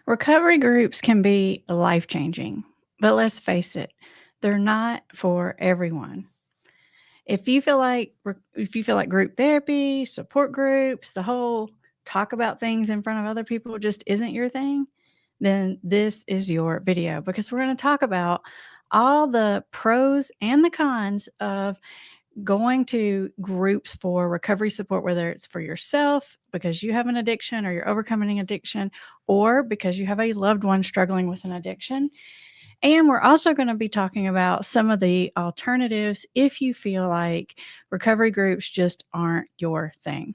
Recovery groups can be life changing, but let's face it, they're not for everyone. If you feel like group therapy, support groups, the whole talk about things in front of other people just isn't your thing, then this is your video because we're going to talk about all the pros and the cons of going to groups for recovery support, whether it's for yourself because you have an addiction or you're overcoming an addiction, or because you have a loved one struggling with an addiction. And we're also going to be talking about some of the alternatives if you feel like recovery groups just aren't your thing.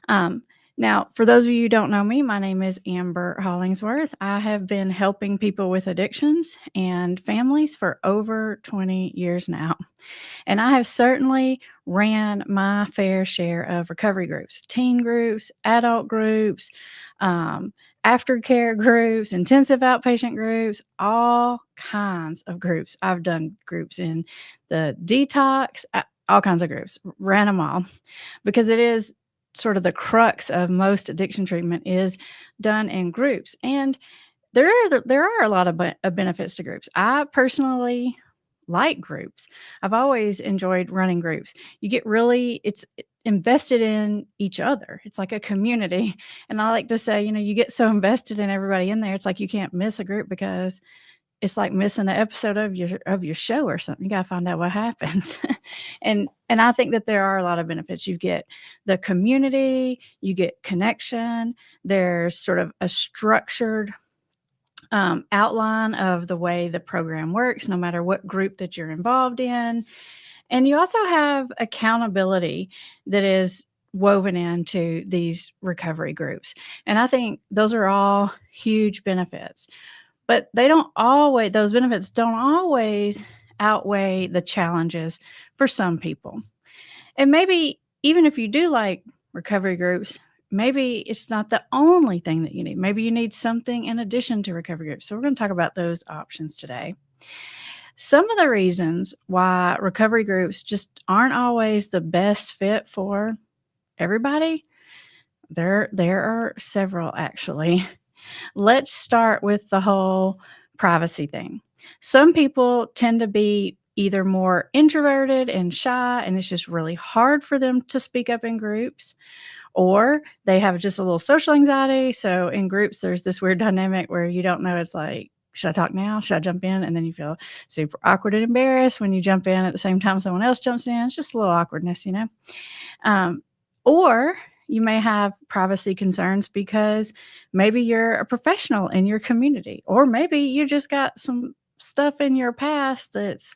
Um, Now, for those of you who don't know me, my name is Amber Hollingsworth. I have been helping people with addictions and families for over 20 years now. And I have certainly ran my fair share of recovery groups, teen groups, adult groups, um, aftercare groups, intensive outpatient groups, all kinds of groups. I've done groups in the detox, all kinds of groups, ran them all because it is sort of the crux of most addiction treatment is done in groups. And there are a lot of benefits to groups. I personally like groups. I've always enjoyed running groups. You get really it's invested in each other. It's like a community. And I like to say, you get so invested in everybody in there. It's like you can't miss a group because it's like missing an episode of your show or something. You got to find out what happens. and I think that there are a lot of benefits. You get the community, you get connection. There's sort of a structured outline of the way the program works, no matter what group that you're involved in. And you also have accountability that is woven into these recovery groups. And I think those are all huge benefits. But those benefits don't always outweigh the challenges for some people. And maybe even if you do like recovery groups, maybe it's not the only thing that you need. Maybe you need something in addition to recovery groups. So we're going to talk about those options today. Some of the reasons why recovery groups just aren't always the best fit for everybody, there are several actually. Let's start with the whole privacy thing. Some people tend to be either more introverted and shy, and it's just really hard for them to speak up in groups, or they have just a little social anxiety. So in groups, there's this weird dynamic where you don't know, it's like, should I talk now? Should I jump in? And then you feel super awkward and embarrassed when you jump in at the same time someone else jumps in. It's just a little awkwardness, Or you may have privacy concerns because maybe you're a professional in your community, or maybe you just got some stuff in your past that's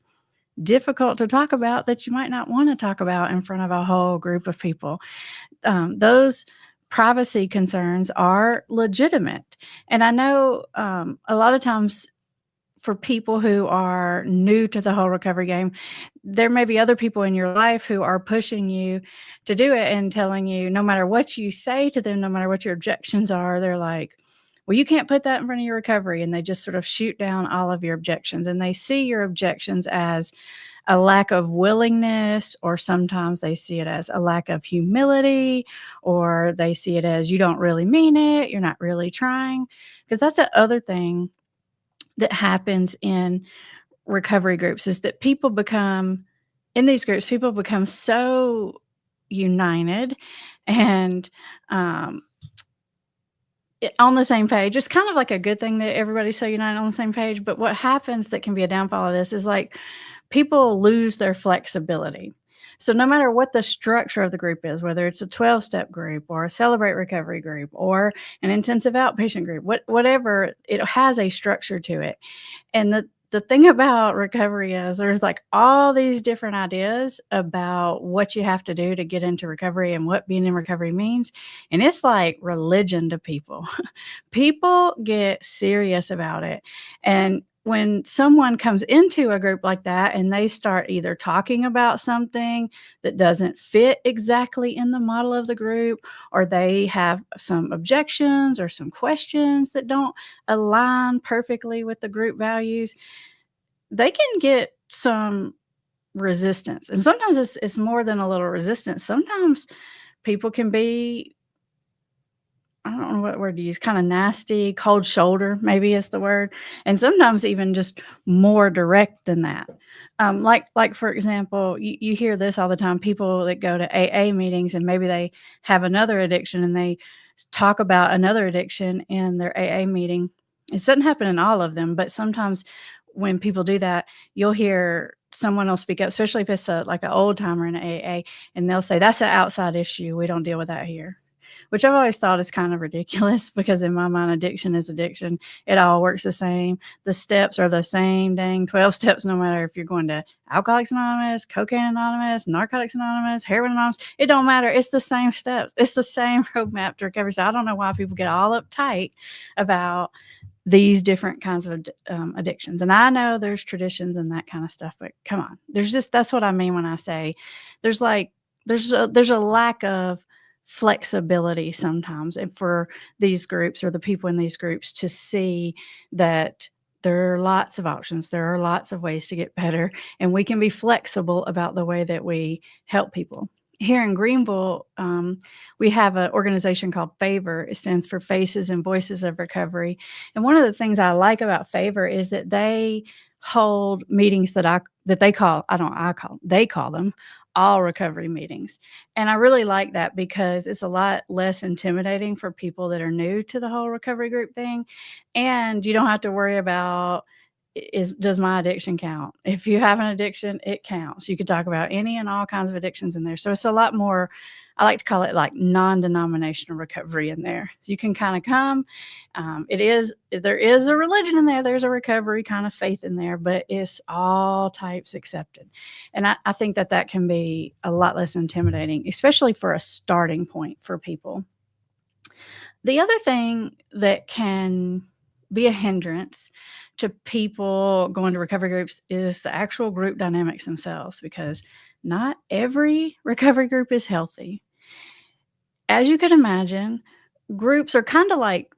difficult to talk about that you might not want to talk about in front of a whole group of people. Those privacy concerns are legitimate. And I know a lot of times for people who are new to the whole recovery game, there may be other people in your life who are pushing you to do it and telling you, no matter what you say to them, no matter what your objections are, they're like, well, you can't put that in front of your recovery. And they just sort of shoot down all of your objections. And they see your objections as a lack of willingness, or sometimes they see it as a lack of humility, or they see it as you don't really mean it, you're not really trying. Because that's the other thing that happens in recovery groups is that people become so united and on the same page. It's kind of like a good thing that everybody's so united on the same page. But what happens that can be a downfall of this is like people lose their flexibility. So no matter what the structure of the group is, whether it's a 12-step group or a Celebrate Recovery group or an intensive outpatient group, whatever, it has a structure to it. And the thing about recovery is there's like all these different ideas about what you have to do to get into recovery and what being in recovery means. And it's like religion to people. People get serious about it. And when someone comes into a group like that and they start either talking about something that doesn't fit exactly in the model of the group, or they have some objections or some questions that don't align perfectly with the group values, they can get some resistance. And sometimes it's more than a little resistance. Sometimes people can be I don't know what word to use, kinda nasty, cold shoulder, maybe is the word, and sometimes even just more direct than that. Like, for example, you hear this all the time, people that go to AA meetings and maybe they have another addiction and they talk about another addiction in their AA meeting. It doesn't happen in all of them, but sometimes when people do that, you'll hear someone will speak up, especially if it's like an old timer in AA, and they'll say, "That's an outside issue. We don't deal with that here." Which I've always thought is kind of ridiculous because in my mind, addiction is addiction. It all works the same. The steps are the same dang 12 steps, no matter if you're going to Alcoholics Anonymous, Cocaine Anonymous, Narcotics Anonymous, Heroin Anonymous. It don't matter. It's the same steps. It's the same roadmap to recovery. So I don't know why people get all uptight about these different kinds of addictions. And I know there's traditions and that kind of stuff, but come on, that's what I mean when I say there's like there's a lack of flexibility sometimes, and for these groups or the people in these groups to see that there are lots of options, there are lots of ways to get better, and we can be flexible about the way that we help people. Here in Greenville, we have an organization called Favor. It stands for Faces and Voices of Recovery. And one of the things I like about Favor is that they hold meetings they call them all recovery meetings. And I really like that because it's a lot less intimidating for people that are new to the whole recovery group thing. And you don't have to worry about does my addiction count? If you have an addiction, it counts. You could talk about any and all kinds of addictions in there. So it's a lot more, I like to call it like non-denominational recovery in there. So you can kind of come. There is a religion in there. There's a recovery kind of faith in there, but it's all types accepted. And I think that can be a lot less intimidating, especially for a starting point for people. The other thing that can be a hindrance to people going to recovery groups is the actual group dynamics themselves, because not every recovery group is healthy. As you can imagine, groups are kind of like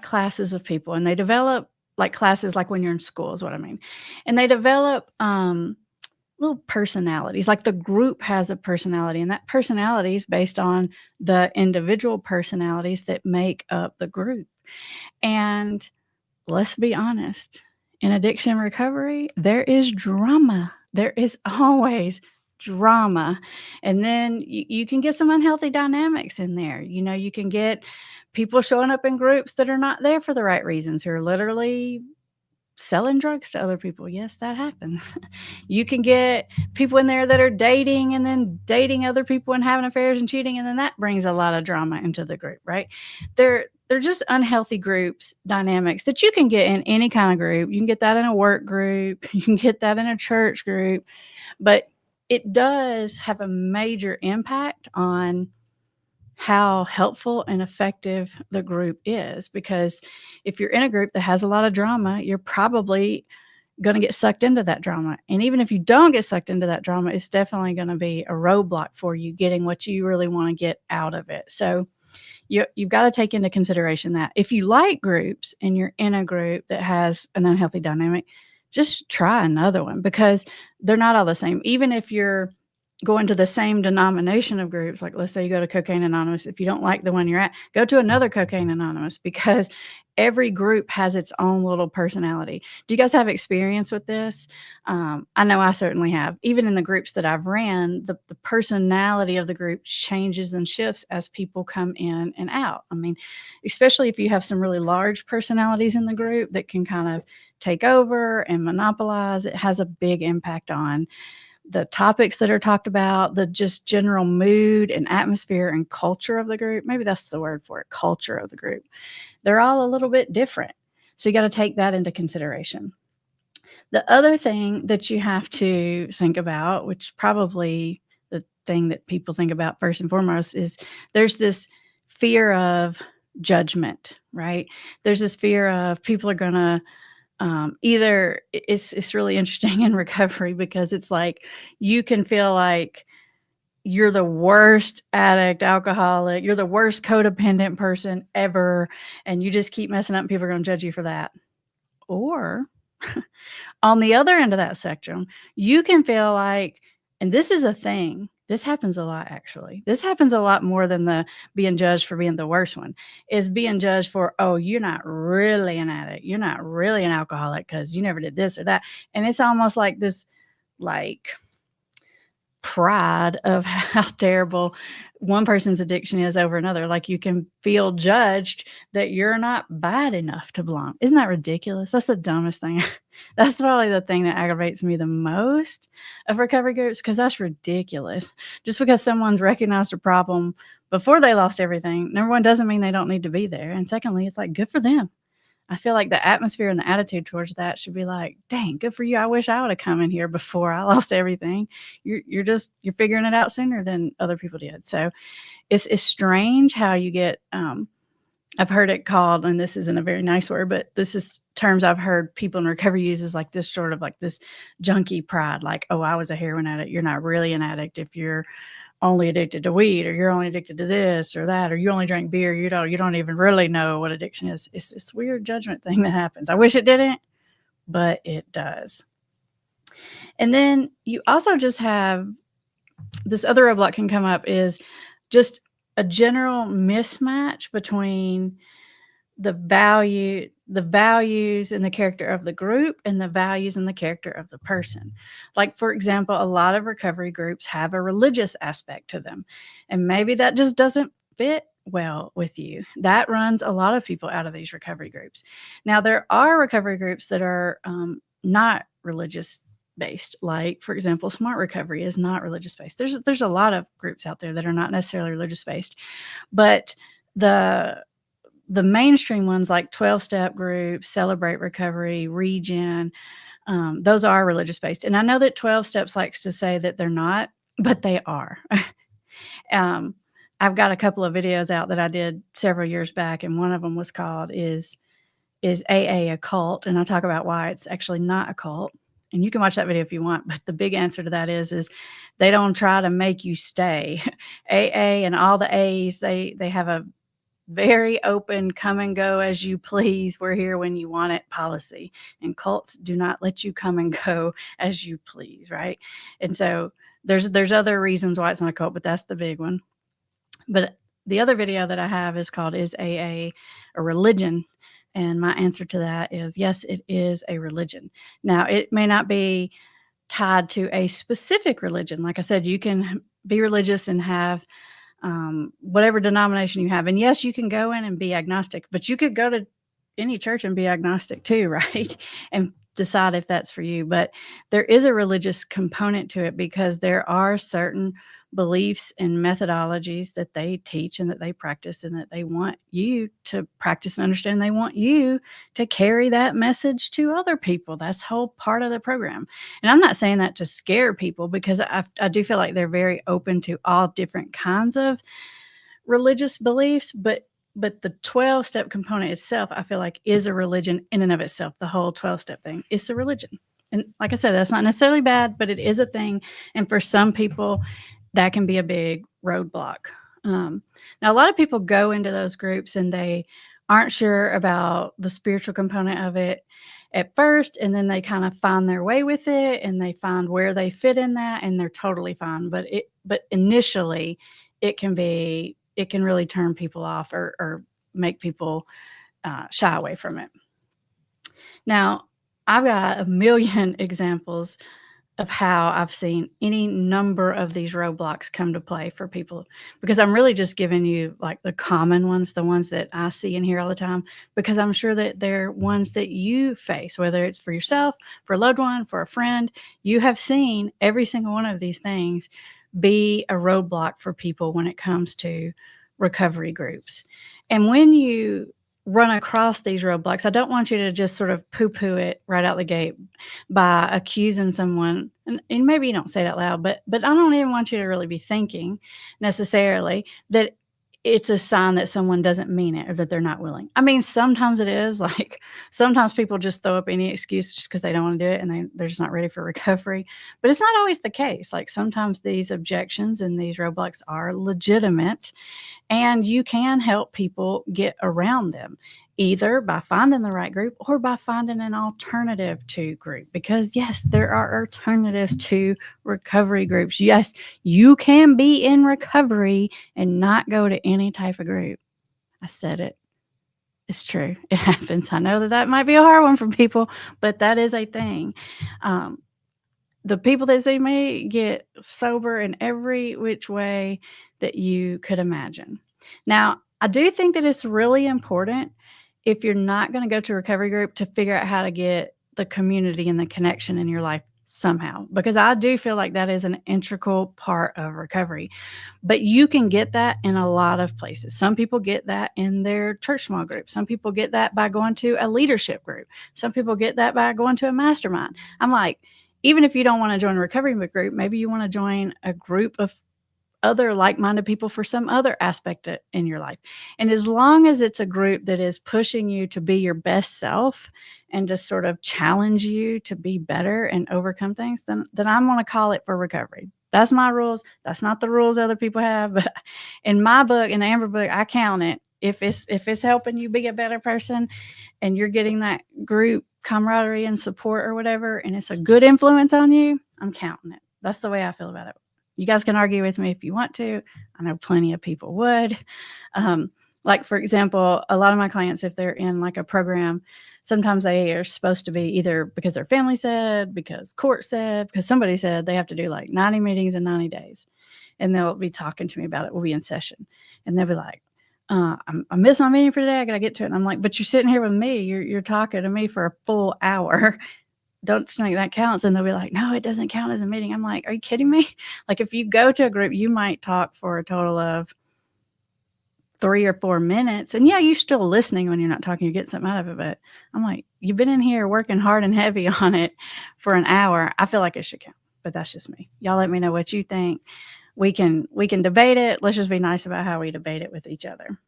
classes of people, and they develop like classes like when you're in school is what I mean. And they develop little personalities. Like the group has a personality, and that personality is based on the individual personalities that make up the group. And let's be honest, in addiction recovery, there is drama. There is always drama. And then you can get some unhealthy dynamics in there. You know, you can get people showing up in groups that are not there for the right reasons, who are literally selling drugs to other people. Yes, that happens. You can get people in there that are dating and then dating other people and having affairs and cheating, and then that brings a lot of drama into the group, right? They're just unhealthy groups dynamics that you can get in any kind of group. You can get that in a work group, you can get that in a church group, but it does have a major impact on how helpful and effective the group is. Because if you're in a group that has a lot of drama, you're probably going to get sucked into that drama. And even if you don't get sucked into that drama, it's definitely going to be a roadblock for you getting what you really want to get out of it. So you've got to take into consideration that if you like groups and you're in a group that has an unhealthy dynamic, just try another one, because they're not all the same. Even if you're going to the same denomination of groups, like let's say you go to Cocaine Anonymous, if you don't like the one you're at, go to another Cocaine Anonymous, because every group has its own little personality. Do you guys have experience with this? I know I certainly have. Even in the groups that I've ran, the personality of the group changes and shifts as people come in and out. I mean, especially if you have some really large personalities in the group that can kind of take over and monopolize, it has a big impact on the topics that are talked about, the just general mood and atmosphere and culture of the group. Maybe that's the word for it, culture of the group. They're all a little bit different. So you got to take that into consideration. The other thing that you have to think about, which probably the thing that people think about first and foremost, is there's this fear of judgment, right? There's this fear of people are going to either it's really interesting in recovery, because it's like you can feel like you're the worst addict, alcoholic, you're the worst codependent person ever, and you just keep messing up and people are going to judge you for that. Or on the other end of that spectrum, you can feel like, and this is a thing This happens a lot, actually. This happens a lot more than the being judged for being the worst one, is being judged for, "Oh, you're not really an addict. You're not really an alcoholic because you never did this or that." And it's almost like this, like, pride of how terrible one person's addiction is over another. Like, you can feel judged that you're not bad enough to belong. Isn't that ridiculous? That's the dumbest thing. That's probably the thing that aggravates me the most of recovery groups, because that's ridiculous. Just because someone's recognized a problem before they lost everything, number one, doesn't mean they don't need to be there. And secondly, it's like, good for them. I feel like the atmosphere and the attitude towards that should be like, "Dang, good for you. I wish I would have come in here before I lost everything. You're figuring it out sooner than other people did." So it's strange how you get, I've heard it called, and this isn't a very nice word, but this is terms I've heard people in recovery use, is like this sort of like this junkie pride, like, "Oh, I was a heroin addict." You're not really an addict if you're only addicted to weed, or you're only addicted to this or that, or you only drink beer. You don't even really know what addiction is. It's this weird judgment thing that happens. I wish it didn't, but it does. And then you also just have this other roadblock can come up, is just a general mismatch between the values and the character of the group and the values and the character of the person. Like, for example, a lot of recovery groups have a religious aspect to them, and maybe that just doesn't fit well with you. That runs a lot of people out of these recovery groups. Now, there are recovery groups that are not religious based. Like, for example, Smart Recovery is not religious based. There's a lot of groups out there that are not necessarily religious based, but the mainstream ones, like 12-step groups, Celebrate Recovery, Regen, those are religious based. And I know that 12 Steps likes to say that they're not, but they are. I've got a couple of videos out that I did several years back, and one of them was called Is AA a Cult? And I talk about why it's actually not a cult. And you can watch that video if you want, but the big answer to that is they don't try to make you stay. AA and all the A's, they have a very open, come and go as you please, we're here when you want it policy. And cults do not let you come and go as you please, right? And so there's other reasons why it's not a cult, but that's the big one. But the other video that I have is called Is AA a Religion? And my answer to that is yes, it is a religion. Now, it may not be tied to a specific religion. Like I said, you can be religious and have whatever denomination you have. And yes, you can go in and be agnostic, but you could go to any church and be agnostic too, right? And decide if that's for you. But there is a religious component to it, because there are certain beliefs and methodologies that they teach and that they practice, and that they want you to practice and understand. They want you to carry that message to other people. That's whole part of the program. And I'm not saying that to scare people, because I do feel like they're very open to all different kinds of religious beliefs, but the 12-step component itself, I feel like, is a religion in and of itself. The whole 12-step thing is a religion. And like I said, that's not necessarily bad, but it is a thing. And for some people, that can be a big roadblock. Now, a lot of people go into those groups and they aren't sure about the spiritual component of it at first, and then they kind of find their way with it, and they find where they fit in that, and they're totally fine. But initially, it can really turn people off, or make people shy away from it. Now, I've got a million examples of how I've seen any number of these roadblocks come to play for people, because I'm really just giving you like the common ones, the ones that I see and hear all the time, because I'm sure that they're ones that you face, whether it's for yourself, for a loved one, for a friend. You have seen every single one of these things be a roadblock for people when it comes to recovery groups. And when you run across these roadblocks, I don't want you to just sort of poo-poo it right out the gate by accusing someone. And maybe you don't say it out loud, but I don't even want you to really be thinking necessarily that it's a sign that someone doesn't mean it, or that they're not willing. I mean, sometimes it is. Like, sometimes people just throw up any excuse just because they don't want to do it, and they're just not ready for recovery. But it's not always the case. Like, sometimes these objections and these roadblocks are legitimate, and you can help people get around them either by finding the right group or by finding an alternative to group. Because yes, there are alternatives to recovery groups. Yes, you can be in recovery and not go to any type of group. I said it. It's true. It happens. I know that might be a hard one for people, but that is a thing. The people that see me get sober in every which way that you could imagine. Now, I do think that it's really important, if you're not going to go to a recovery group, to figure out how to get the community and the connection in your life somehow, because I do feel like that is an integral part of recovery. But you can get that in a lot of places. Some people get that in their church small group. Some people get that by going to a leadership group. Some people get that by going to a mastermind. I'm like, even if you don't want to join a recovery group, maybe you want to join a group of other like-minded people for some other aspect in your life. And as long as it's a group that is pushing you to be your best self and to sort of challenge you to be better and overcome things, then I'm going to call it for recovery. That's my rules. That's not the rules other people have. But in my book, in the Amber book, I count it. If it's helping you be a better person and you're getting that group camaraderie and support or whatever, and it's a good influence on you, I'm counting it. That's the way I feel about it. You guys can argue with me if you want to. I know plenty of people would. Like, for example, a lot of my clients, if they're in like a program, sometimes they are supposed to be either because their family said, because court said, because somebody said they have to do like 90 meetings in 90 days. And they'll be talking to me about it. We'll be in session. And they'll be like, I missed my meeting for today. I got to get to it. And I'm like, but you're sitting here with me. You're talking to me for a full hour. Don't think that counts. And they'll be like, no, it doesn't count as a meeting. I'm like, are you kidding me? Like, if you go to a group, you might talk for a total of 3 or 4 minutes. And yeah, you're still listening when you're not talking. You get something out of it. But I'm like, you've been in here working hard and heavy on it for an hour. I feel like it should count. But that's just me. Y'all let me know what you think. We can debate it. Let's just be nice about how we debate it with each other.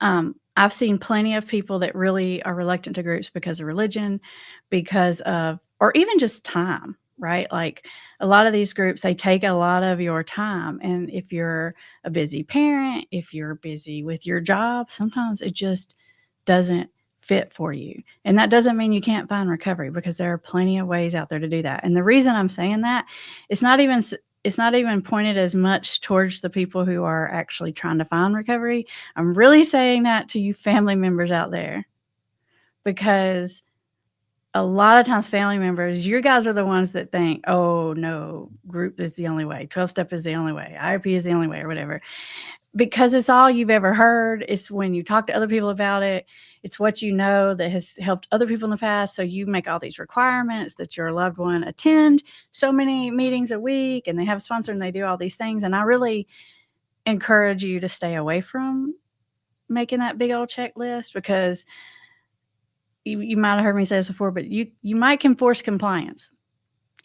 I've seen plenty of people that really are reluctant to groups because of religion, because of, or even just time, right? Like, a lot of these groups, they take a lot of your time. And if you're a busy parent, if you're busy with your job, sometimes it just doesn't fit for you. And that doesn't mean you can't find recovery, because there are plenty of ways out there to do that. And the reason I'm saying that, it's not even pointed as much towards the people who are actually trying to find recovery. I'm really saying that to you family members out there, because a lot of times family members, you guys are the ones that think, oh no, group is the only way, 12-step is the only way, IOP is the only way, or whatever, because it's all you've ever heard. It's when you talk to other people about it, it's what you know that has helped other people in the past. So you make all these requirements that your loved one attend so many meetings a week, and they have a sponsor, and they do all these things. And I really encourage you to stay away from making that big old checklist, because you might have heard me say this before, but you might can force compliance.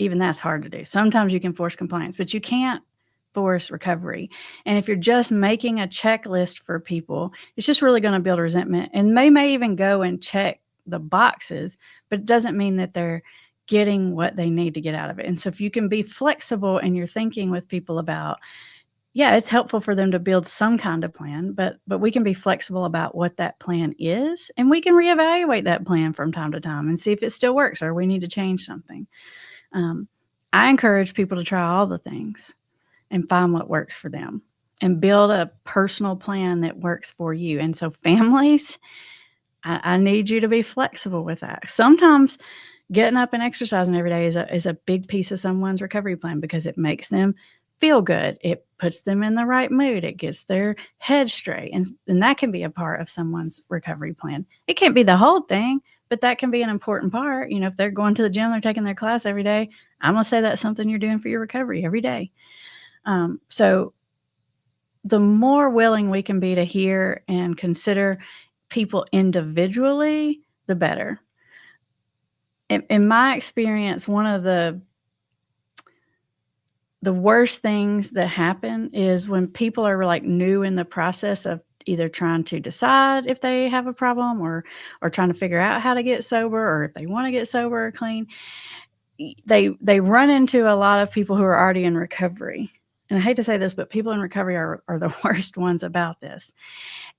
Even that's hard to do. Sometimes you can force compliance, but you can't force recovery. And if you're just making a checklist for people, it's just really going to build resentment. And they may even go and check the boxes, but it doesn't mean that they're getting what they need to get out of it. And so if you can be flexible in your thinking with people about, yeah, it's helpful for them to build some kind of plan, but we can be flexible about what that plan is, and we can reevaluate that plan from time to time and see if it still works or we need to change something. I encourage people to try all the things and find what works for them and build a personal plan that works for you. And so families, I need you to be flexible with that. Sometimes getting up and exercising every day is a big piece of someone's recovery plan, because it makes them feel good. It puts them in the right mood. It gets their head straight. And that can be a part of someone's recovery plan. It can't be the whole thing, but that can be an important part. You know, if they're going to the gym, they're taking their class every day, I'm going to say that's something you're doing for your recovery every day. So the more willing we can be to hear and consider people individually, the better. In my experience, one of the worst things that happen is when people are like new in the process of either trying to decide if they have a problem or trying to figure out how to get sober, or if they want to get sober or clean. They run into a lot of people who are already in recovery. And I hate to say this, but people in recovery are the worst ones about this.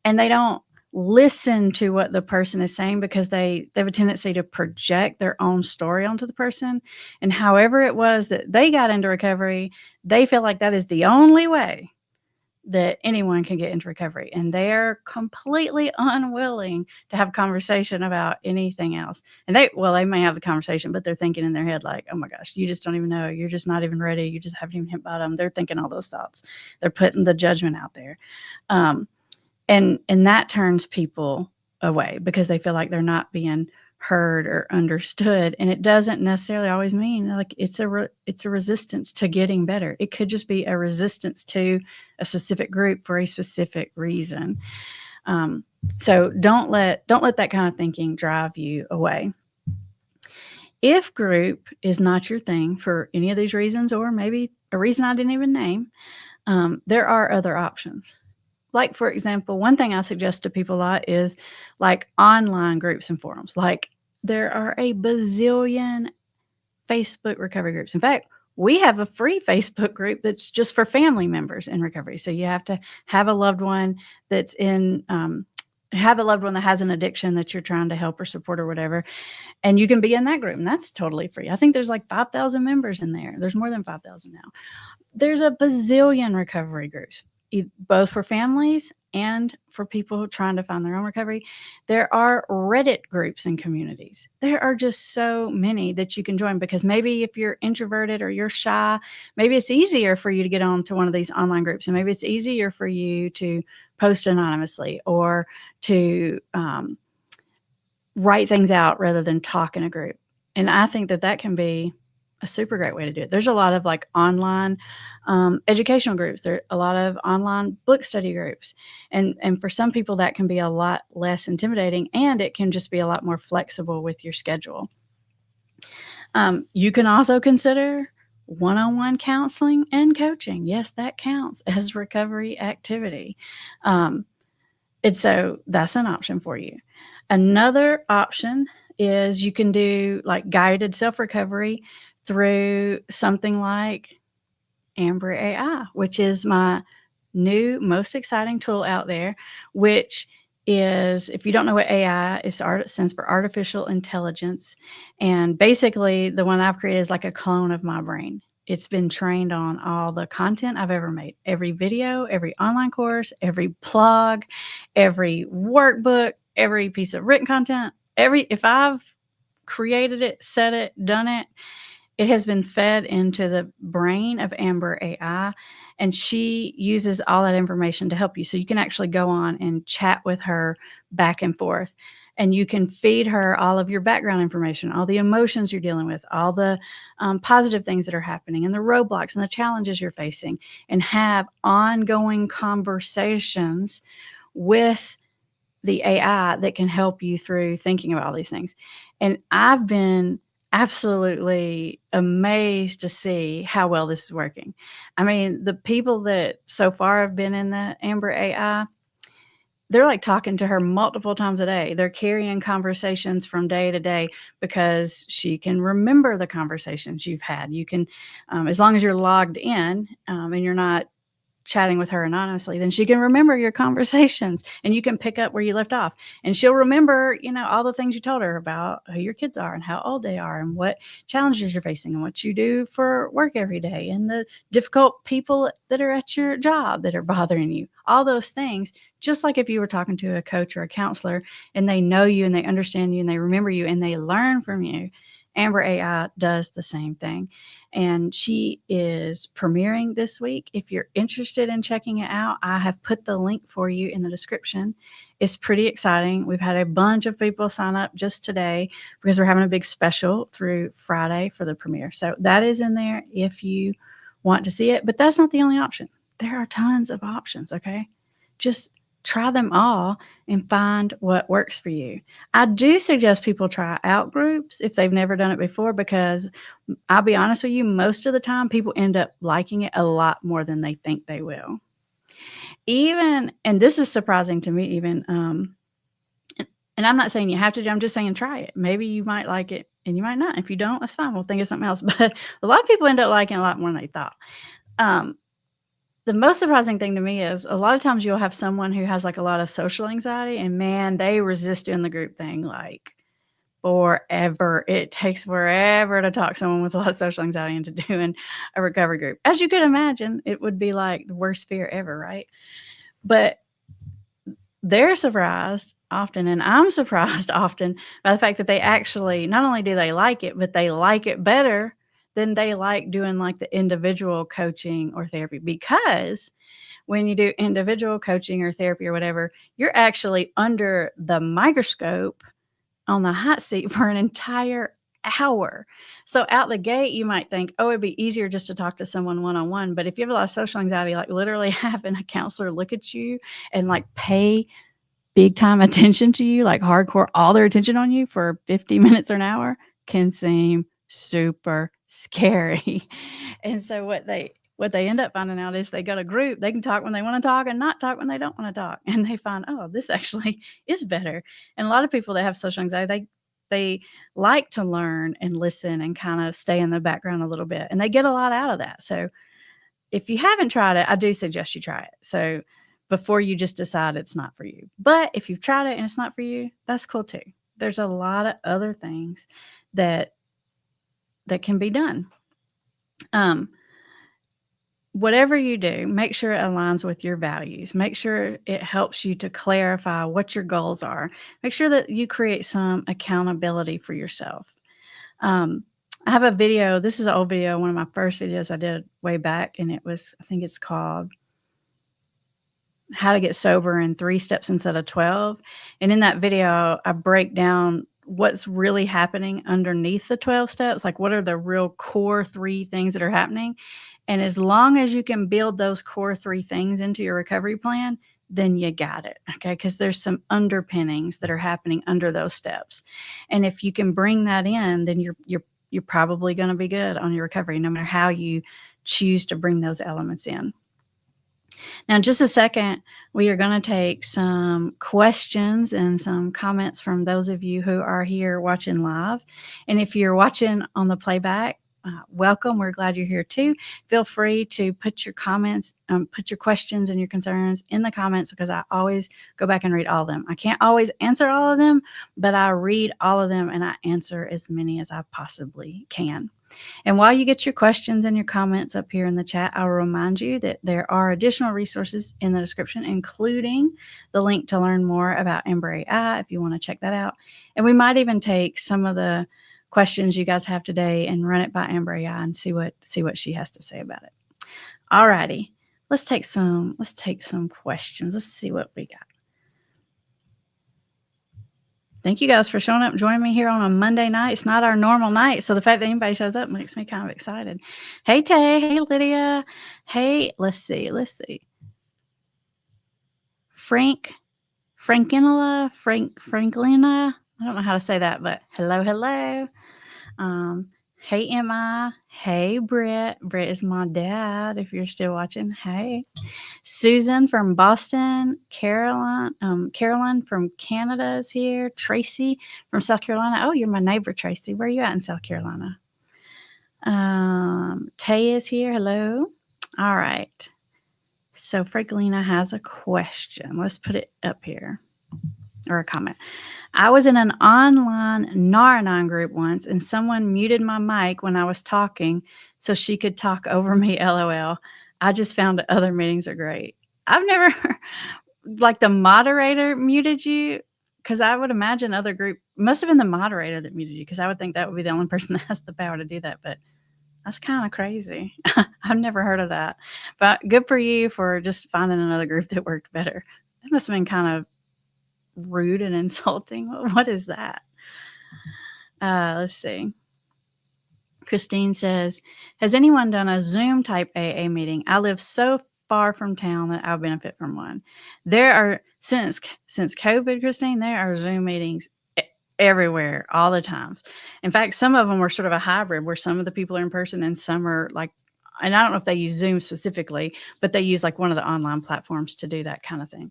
And they don't listen to what the person is saying because they have a tendency to project their own story onto the person. And however it was that they got into recovery, they feel like that is the only way that anyone can get into recovery, and they're completely unwilling to have a conversation about anything else. And they may have the conversation, but they're thinking in their head like, "Oh my gosh, you just don't even know. You're just not even ready. You just haven't even hit bottom." They're thinking all those thoughts. They're putting the judgment out there. Um, and that turns people away because they feel like they're not being heard or understood, and it doesn't necessarily always mean like it's a resistance to getting better. It could just be a resistance to a specific group for a specific reason. So don't let that kind of thinking drive you away. If group is not your thing for any of these reasons, or maybe a reason I didn't even name, there are other options. Like, for example, one thing I suggest to people a lot is like online groups and forums. Like, there are a bazillion Facebook recovery groups. In fact, we have a free Facebook group that's just for family members in recovery. So you have to have a loved one that's have a loved one that has an addiction that you're trying to help or support or whatever. And you can be in that group, and that's totally free. I think there's like 5,000 members in there. There's more than 5,000 now. There's a bazillion recovery groups, both for families and for people trying to find their own recovery. There are Reddit groups and communities. There are just so many that you can join, because maybe if you're introverted or you're shy, maybe it's easier for you to get on to one of these online groups, and maybe it's easier for you to post anonymously or to write things out rather than talk in a group. And I think that can be a super great way to do it. There's a lot of like online educational groups. There are a lot of online book study groups. And for some people that can be a lot less intimidating, and it can just be a lot more flexible with your schedule. You can also consider one-on-one counseling and coaching. Yes, that counts as recovery activity. And so that's an option for you. Another option is you can do like guided self-recovery through something like Amber AI, which is my new most exciting tool out there, which is, if you don't know what AI is, it stands for artificial intelligence. And basically the one I've created is like a clone of my brain. It's been trained on all the content I've ever made, every video, every online course, every blog, every workbook, every piece of written content, if I've created it, said it, done it, it has been fed into the brain of Amber AI, and she uses all that information to help you. So you can actually go on and chat with her back and forth, and you can feed her all of your background information, all the emotions you're dealing with, all the positive things that are happening, and the roadblocks and the challenges you're facing, and have ongoing conversations with the AI that can help you through thinking about all these things. And I've been absolutely amazed to see how well this is working. I mean, the people that so far have been in the Amber AI, they're like talking to her multiple times a day. They're carrying conversations from day to day because she can remember the conversations you've had. You can, as long as you're logged in and you're not chatting with her anonymously, then she can remember your conversations, and you can pick up where you left off, and she'll remember, all the things you told her about who your kids are and how old they are and what challenges you're facing and what you do for work every day and the difficult people that are at your job that are bothering you, all those things. Just like if you were talking to a coach or a counselor, and they know you and they understand you and they remember you and they learn from you, Amber AI does the same thing. And she is premiering this week. If you're interested in checking it out, I have put the link for you in the description. It's pretty exciting. We've had a bunch of people sign up just today because we're having a big special through Friday for the premiere. So that is in there if you want to see it. But that's not the only option. There are tons of options, okay? Just try them all and find what works for you. I do suggest people try out groups if they've never done it before, because I'll be honest with you, most of the time people end up liking it a lot more than they think they will. And this is surprising to me even, and I'm not saying you have to do, I'm just saying try it. Maybe you might like it and you might not. If you don't, that's fine. We'll think of something else. But a lot of people end up liking it a lot more than they thought. the most surprising thing to me is a lot of times you'll have someone who has, like, a lot of social anxiety, and man, they resist doing the group thing, like, forever. It takes forever to talk someone with a lot of social anxiety into doing a recovery group. As you could imagine, it would be, like, the worst fear ever, right? But they're surprised often, and I'm surprised often by the fact that they actually not only do they like it, but they like it better than they like doing, like, the individual coaching or therapy, because when you do individual coaching or therapy or whatever, you're actually under the microscope on the hot seat for an entire hour. So out the gate, you might think, oh, it'd be easier just to talk to someone one on one. But if you have a lot of social anxiety, like literally having a counselor look at you and like pay big time attention to you, like hardcore, all their attention on you for 50 minutes or an hour can seem super scary. And so what they end up finding out is they got a group, they can talk when they want to talk and not talk when they don't want to talk. And they find, oh, this actually is better. And a lot of people that have social anxiety, they like to learn and listen and kind of stay in the background a little bit. And they get a lot out of that. So if you haven't tried it, I do suggest you try it. So before you just decide it's not for you. But if you've tried it and it's not for you, that's cool too. There's a lot of other things that can be done. Whatever you do, make sure it aligns with your values. Make sure it helps you to clarify what your goals are. Make sure that you create some accountability for yourself. I have a video. This is an old video, one of my first videos I did way back, and I think it's called How to Get Sober in 3 Steps Instead of 12. And in that video, I break down what's really happening underneath the 12 steps. Like, what are the real core 3 things that are happening? And as long as you can build those core 3 things into your recovery plan, then you got it, okay? Because there's some underpinnings that are happening under those steps. And if you can bring that in, then you're probably going to be good on your recovery, no matter how you choose to bring those elements in. Now, in just a second, we are going to take some questions and some comments from those of you who are here watching live. And if you're watching on the playback, welcome. We're glad you're here too. Feel free to put your comments, put your questions and your concerns in the comments, because I always go back and read all of them. I can't always answer all of them, but I read all of them and I answer as many as I possibly can. And while you get your questions and your comments up here in the chat, I'll remind you that there are additional resources in the description, including the link to learn more about Ember AI if you want to check that out. And we might even take some of the questions you guys have today and run it by Ember AI and see what she has to say about it. All righty. Let's take some questions. Let's see what we got. Thank you guys for showing up and joining me here on a Monday night. It's not our normal night, so the fact that anybody shows up makes me kind of excited. Hey, Tay. Hey, Lydia. Hey, let's see. Franklina. I don't know how to say that, but hello. Hey, Emma. Hey, Britt. Britt is my dad, if you're still watching. Hey. Susan from Boston. Caroline from Canada is here. Tracy from South Carolina. Oh, you're my neighbor, Tracy. Where are you at in South Carolina? Tay is here. Hello. All right. So Franklina has a question. Let's put it up here, or a comment. I was in an online Naranon group once, and someone muted my mic when I was talking so she could talk over me, LOL. I just found that other meetings are great. I've never, like, the moderator muted you, because I would imagine other group, must have been the moderator that muted you, because I would think that would be the only person that has the power to do that, but that's kind of crazy. I've never heard of that. But good for you for just finding another group that worked better. That must have been kind of rude and insulting. What is that? Let's see. Christine says, has anyone done a Zoom type AA meeting? I live so far from town that I'll benefit from one. There are, since COVID, Christine, there are Zoom meetings everywhere, all the times. In fact, some of them are sort of a hybrid where some of the people are in person and some are like, and I don't know if they use Zoom specifically, but they use like one of the online platforms to do that kind of thing.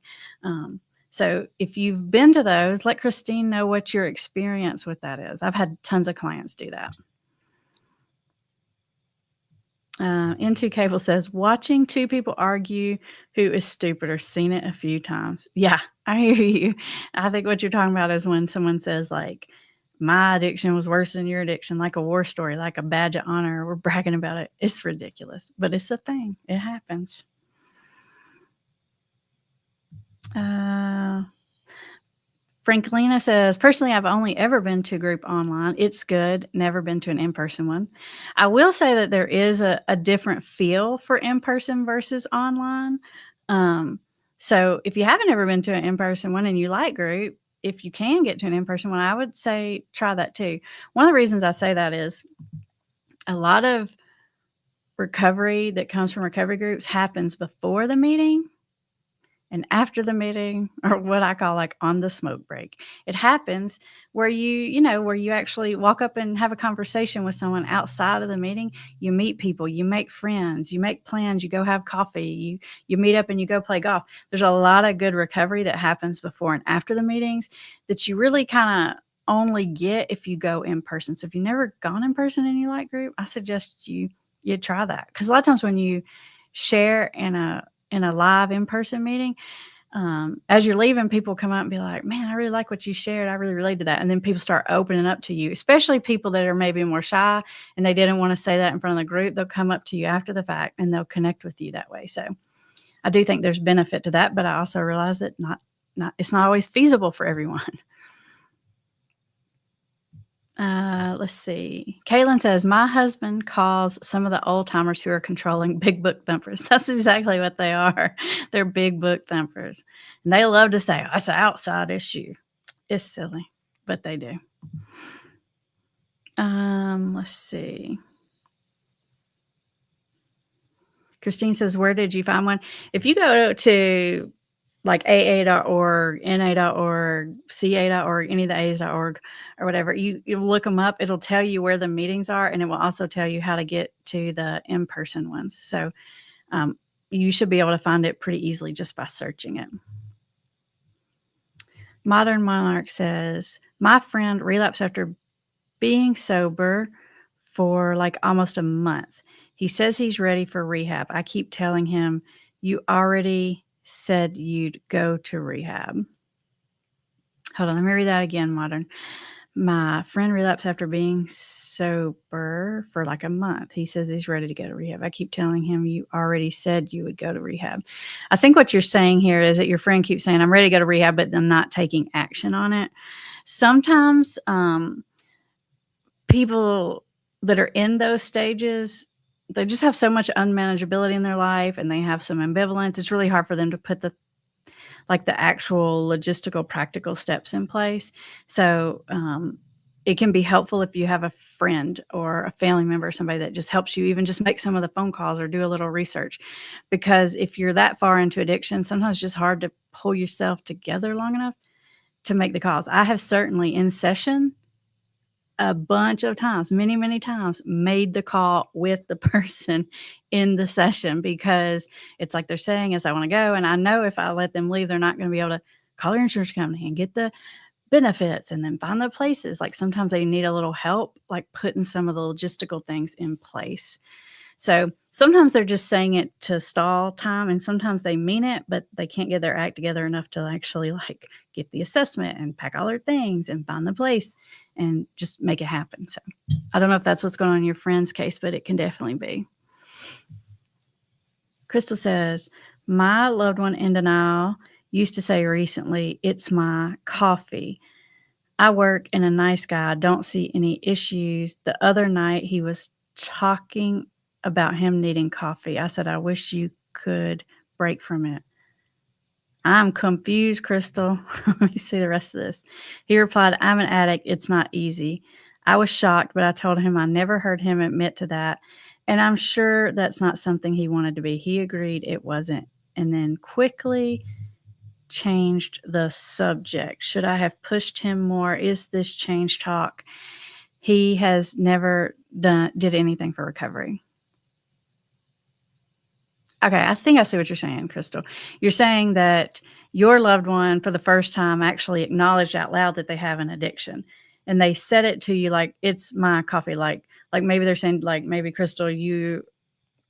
So if you've been to those, let Christine know what your experience with that is. I've had tons of clients do that. Into Cable says, watching two people argue who is stupid or seen it a few times. Yeah, I hear you. I think what you're talking about is when someone says, like, my addiction was worse than your addiction, like a war story, like a badge of honor. We're bragging about it. It's ridiculous, but it's a thing. It happens. Franklina says, personally, I've only ever been to a group online. It's good. Never been to an in-person one. I will say that there is a different feel for in-person versus online. So if you haven't ever been to an in-person one and you like group, if you can get to an in-person one, I would say try that too. One of the reasons I say that is a lot of recovery that comes from recovery groups happens before the meeting and after the meeting, or what I call like on the smoke break. It happens where where you actually walk up and have a conversation with someone outside of the meeting. You meet people, you make friends, you make plans, you go have coffee, you meet up and you go play golf. There's a lot of good recovery that happens before and after the meetings that you really kind of only get if you go in person. So if you've never gone in person and you like group, I suggest you try that. Because a lot of times when you share in a live in-person meeting, as you're leaving, people come up and be like, man, I really like what you shared. I really relate to that. And then people start opening up to you, especially people that are maybe more shy and they didn't want to say that in front of the group. They'll come up to you after the fact and they'll connect with you that way. So I do think there's benefit to that, but I also realize that it's not always feasible for everyone. Let's see. Kaylin says, my husband calls some of the old timers who are controlling big book thumpers. That's exactly what they are. They're big book thumpers. And they love to say, oh, it's an outside issue. It's silly, but they do. Let's see. Christine says, where did you find one? If you go to like AA.org, NA.org, CA.org, any of the A's.org or whatever, you look them up. It'll tell you where the meetings are, and it will also tell you how to get to the in-person ones. So you should be able to find it pretty easily just by searching it. Modern Monarch says, my friend relapsed after being sober for like almost a month. He says he's ready for rehab. I keep telling him, you already said you'd go to rehab. Hold on, let me read that again, Modern. My friend relapsed after being sober for like a month. He says he's ready to go to rehab. I keep telling him, you already said you would go to rehab. I think what you're saying here is that your friend keeps saying, I'm ready to go to rehab, but then not taking action on it. Sometimes people that are in those stages, they just have so much unmanageability in their life and they have some ambivalence. It's really hard for them to put the actual logistical, practical steps in place. So it can be helpful if you have a friend or a family member or somebody that just helps you even just make some of the phone calls or do a little research. Because if you're that far into addiction, sometimes it's just hard to pull yourself together long enough to make the calls. I have certainly in session a bunch of times, many, many times, made the call with the person in the session because it's like they're saying is I want to go. And I know if I let them leave, they're not going to be able to call their insurance company and get the benefits and then find the places. Like sometimes they need a little help, like putting some of the logistical things in place. So sometimes they're just saying it to stall time and sometimes they mean it, but they can't get their act together enough to actually like get the assessment and pack all their things and find the place and just make it happen. So I don't know if that's what's going on in your friend's case, but it can definitely be. Crystal says, my loved one in denial used to say recently, it's my coffee. I work in a nice guy. I don't see any issues. The other night he was talking about him needing coffee. I said, I wish you could break from it. I'm confused, Crystal. Let me see the rest of this. He replied, I'm an addict. It's not easy. I was shocked, but I told him I never heard him admit to that. And I'm sure that's not something he wanted to be. He agreed it wasn't. And then quickly changed the subject. Should I have pushed him more? Is this change talk? He has never did anything for recovery. Okay, I think I see what you're saying, Crystal. You're saying that your loved one, for the first time, actually acknowledged out loud that they have an addiction, and they said it to you like it's my coffee. Like maybe they're saying like maybe Crystal, you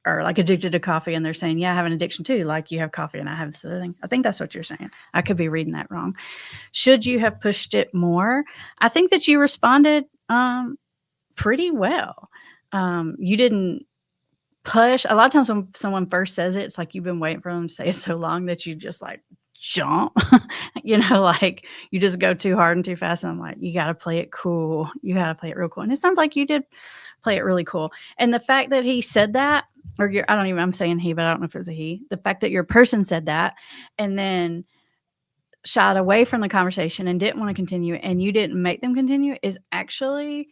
are like addicted to coffee and they're saying, yeah, I have an addiction too. Like you have coffee and I have this other thing. I think that's what you're saying. I could be reading that wrong. Should you have pushed it more? I think that you responded pretty well. You didn't push. A lot of times when someone first says it, it's like you've been waiting for them to say it so long that you just like jump, like you just go too hard and too fast. And I'm like, you got to play it cool. You got to play it real cool. And it sounds like you did play it really cool. And the fact that he said that, or I'm saying he, but I don't know if it was a he. The fact that your person said that and then shied away from the conversation and didn't want to continue and you didn't make them continue is actually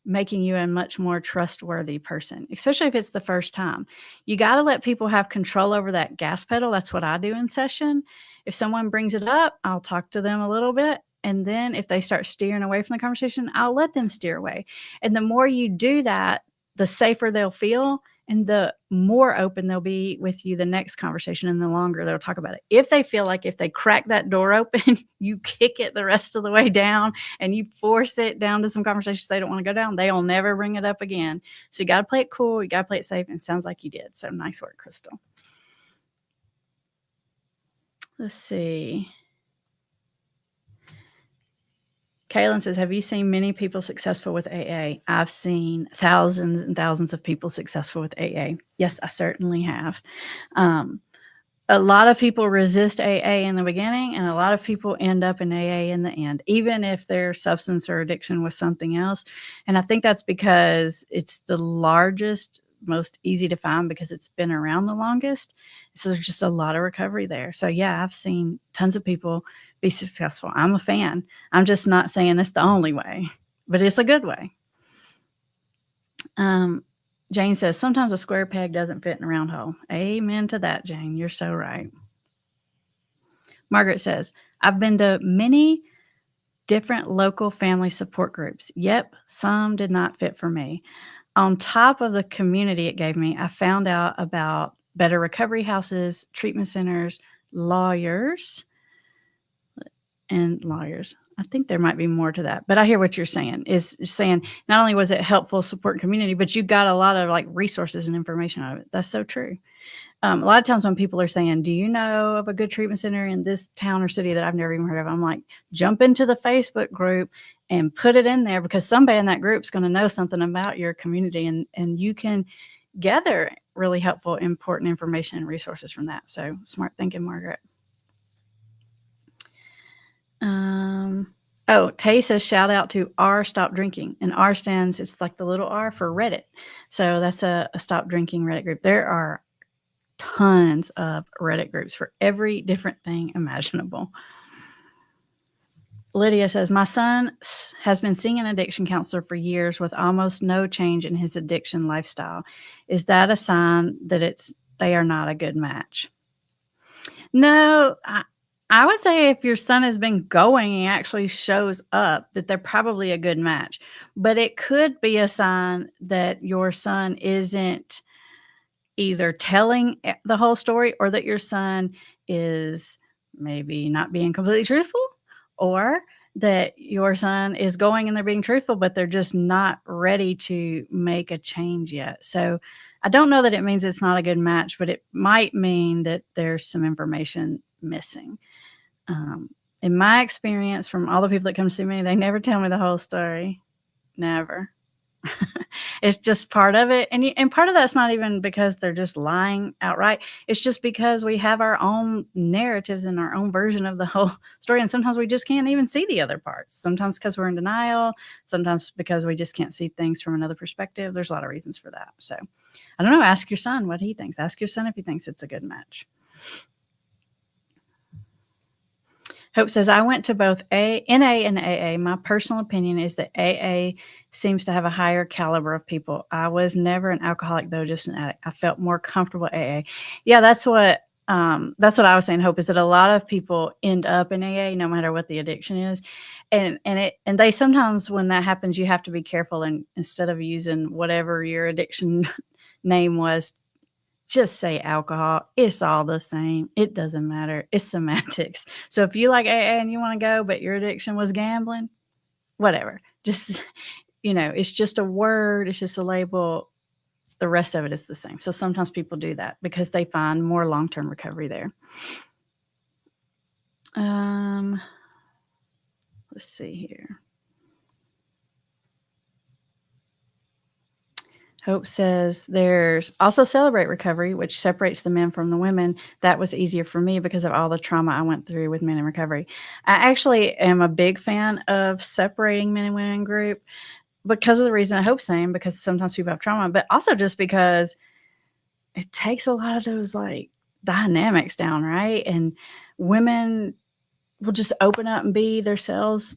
making you a much more trustworthy person, especially if it's the first time. You got to let people have control over that gas pedal. That's what I do in session. If someone brings it up, I'll talk to them a little bit. And then if they start steering away from the conversation, I'll let them steer away. And the more you do that, the safer they'll feel and the more open they'll be with you the next conversation and the longer they'll talk about it. If they feel like if they crack that door open, you kick it the rest of the way down and you force it down to some conversations they don't want to go down, they'll never bring it up again. So you got to play it cool. You got to play it safe. And it sounds like you did. So nice work, Crystal. Let's see. Kaylin says, have you seen many people successful with AA? I've seen thousands and thousands of people successful with AA. Yes, I certainly have. A lot of people resist AA in the beginning, and a lot of people end up in AA in the end, even if their substance or addiction was something else. And I think that's because it's the largest, most easy to find because it's been around the longest. So there's just a lot of recovery there. So yeah, I've seen tons of people be successful. I'm a fan. I'm just not saying it's the only way, but it's a good way. Jane says, sometimes a square peg doesn't fit in a round hole. Amen to that, Jane. You're so right. Margaret says, I've been to many different local family support groups. Yep, some did not fit for me. On top of the community it gave me, I found out about better recovery houses, treatment centers, lawyers. I think there might be more to that, but I hear what you're saying is saying not only was it helpful support community, but you got a lot of like resources and information out of it. That's so true. A lot of times when people are saying, do you know of a good treatment center in this town or city that I've never even heard of? I'm like, jump into the Facebook group and put it in there because somebody in that group is going to know something about your community and you can gather really helpful, important information and resources from that. So smart thinking, Margaret. Tay says, shout out to R Stop Drinking. And R stands, it's like the little R for Reddit. So that's a Stop Drinking Reddit group. There are tons of Reddit groups for every different thing imaginable. Lydia says, my son has been seeing an addiction counselor for years with almost no change in his addiction lifestyle. Is that a sign that they are not a good match? No, I would say if your son has been going and actually shows up, that they're probably a good match. But it could be a sign that your son isn't either telling the whole story or that your son is maybe not being completely truthful, or that your son is going and they're being truthful, but they're just not ready to make a change yet. So I don't know that it means it's not a good match, but it might mean that there's some information missing. In my experience, from all the people that come see me, they never tell me the whole story. Never. It's just part of it. And part of that's not even because they're just lying outright. It's just because we have our own narratives and our own version of the whole story. And sometimes we just can't even see the other parts. Sometimes because we're in denial. Sometimes because we just can't see things from another perspective. There's a lot of reasons for that. So I don't know. Ask your son what he thinks. Ask your son if he thinks it's a good match. Hope says, I went to both NA and AA. My personal opinion is that AA seems to have a higher caliber of people. I was never an alcoholic, though, just an addict. I felt more comfortable AA. Yeah, that's what I was saying, Hope, is that a lot of people end up in AA no matter what the addiction is. And they sometimes, when that happens, you have to be careful. And instead of using whatever your addiction name was, just say alcohol. It's all the same. It doesn't matter. It's semantics. So if you like AA and you want to go, but your addiction was gambling, whatever. Just, it's just a word. It's just a label. the rest of it is the same. So sometimes people do that because they find more long-term recovery there. Let's see here. Hope says there's also Celebrate Recovery, which separates the men from the women. That was easier for me because of all the trauma I went through with men in recovery. I actually am a big fan of separating men and women group because of the reason I Hope's saying, because sometimes people have trauma, but also just because it takes a lot of those like dynamics down, right? And women will just open up and be themselves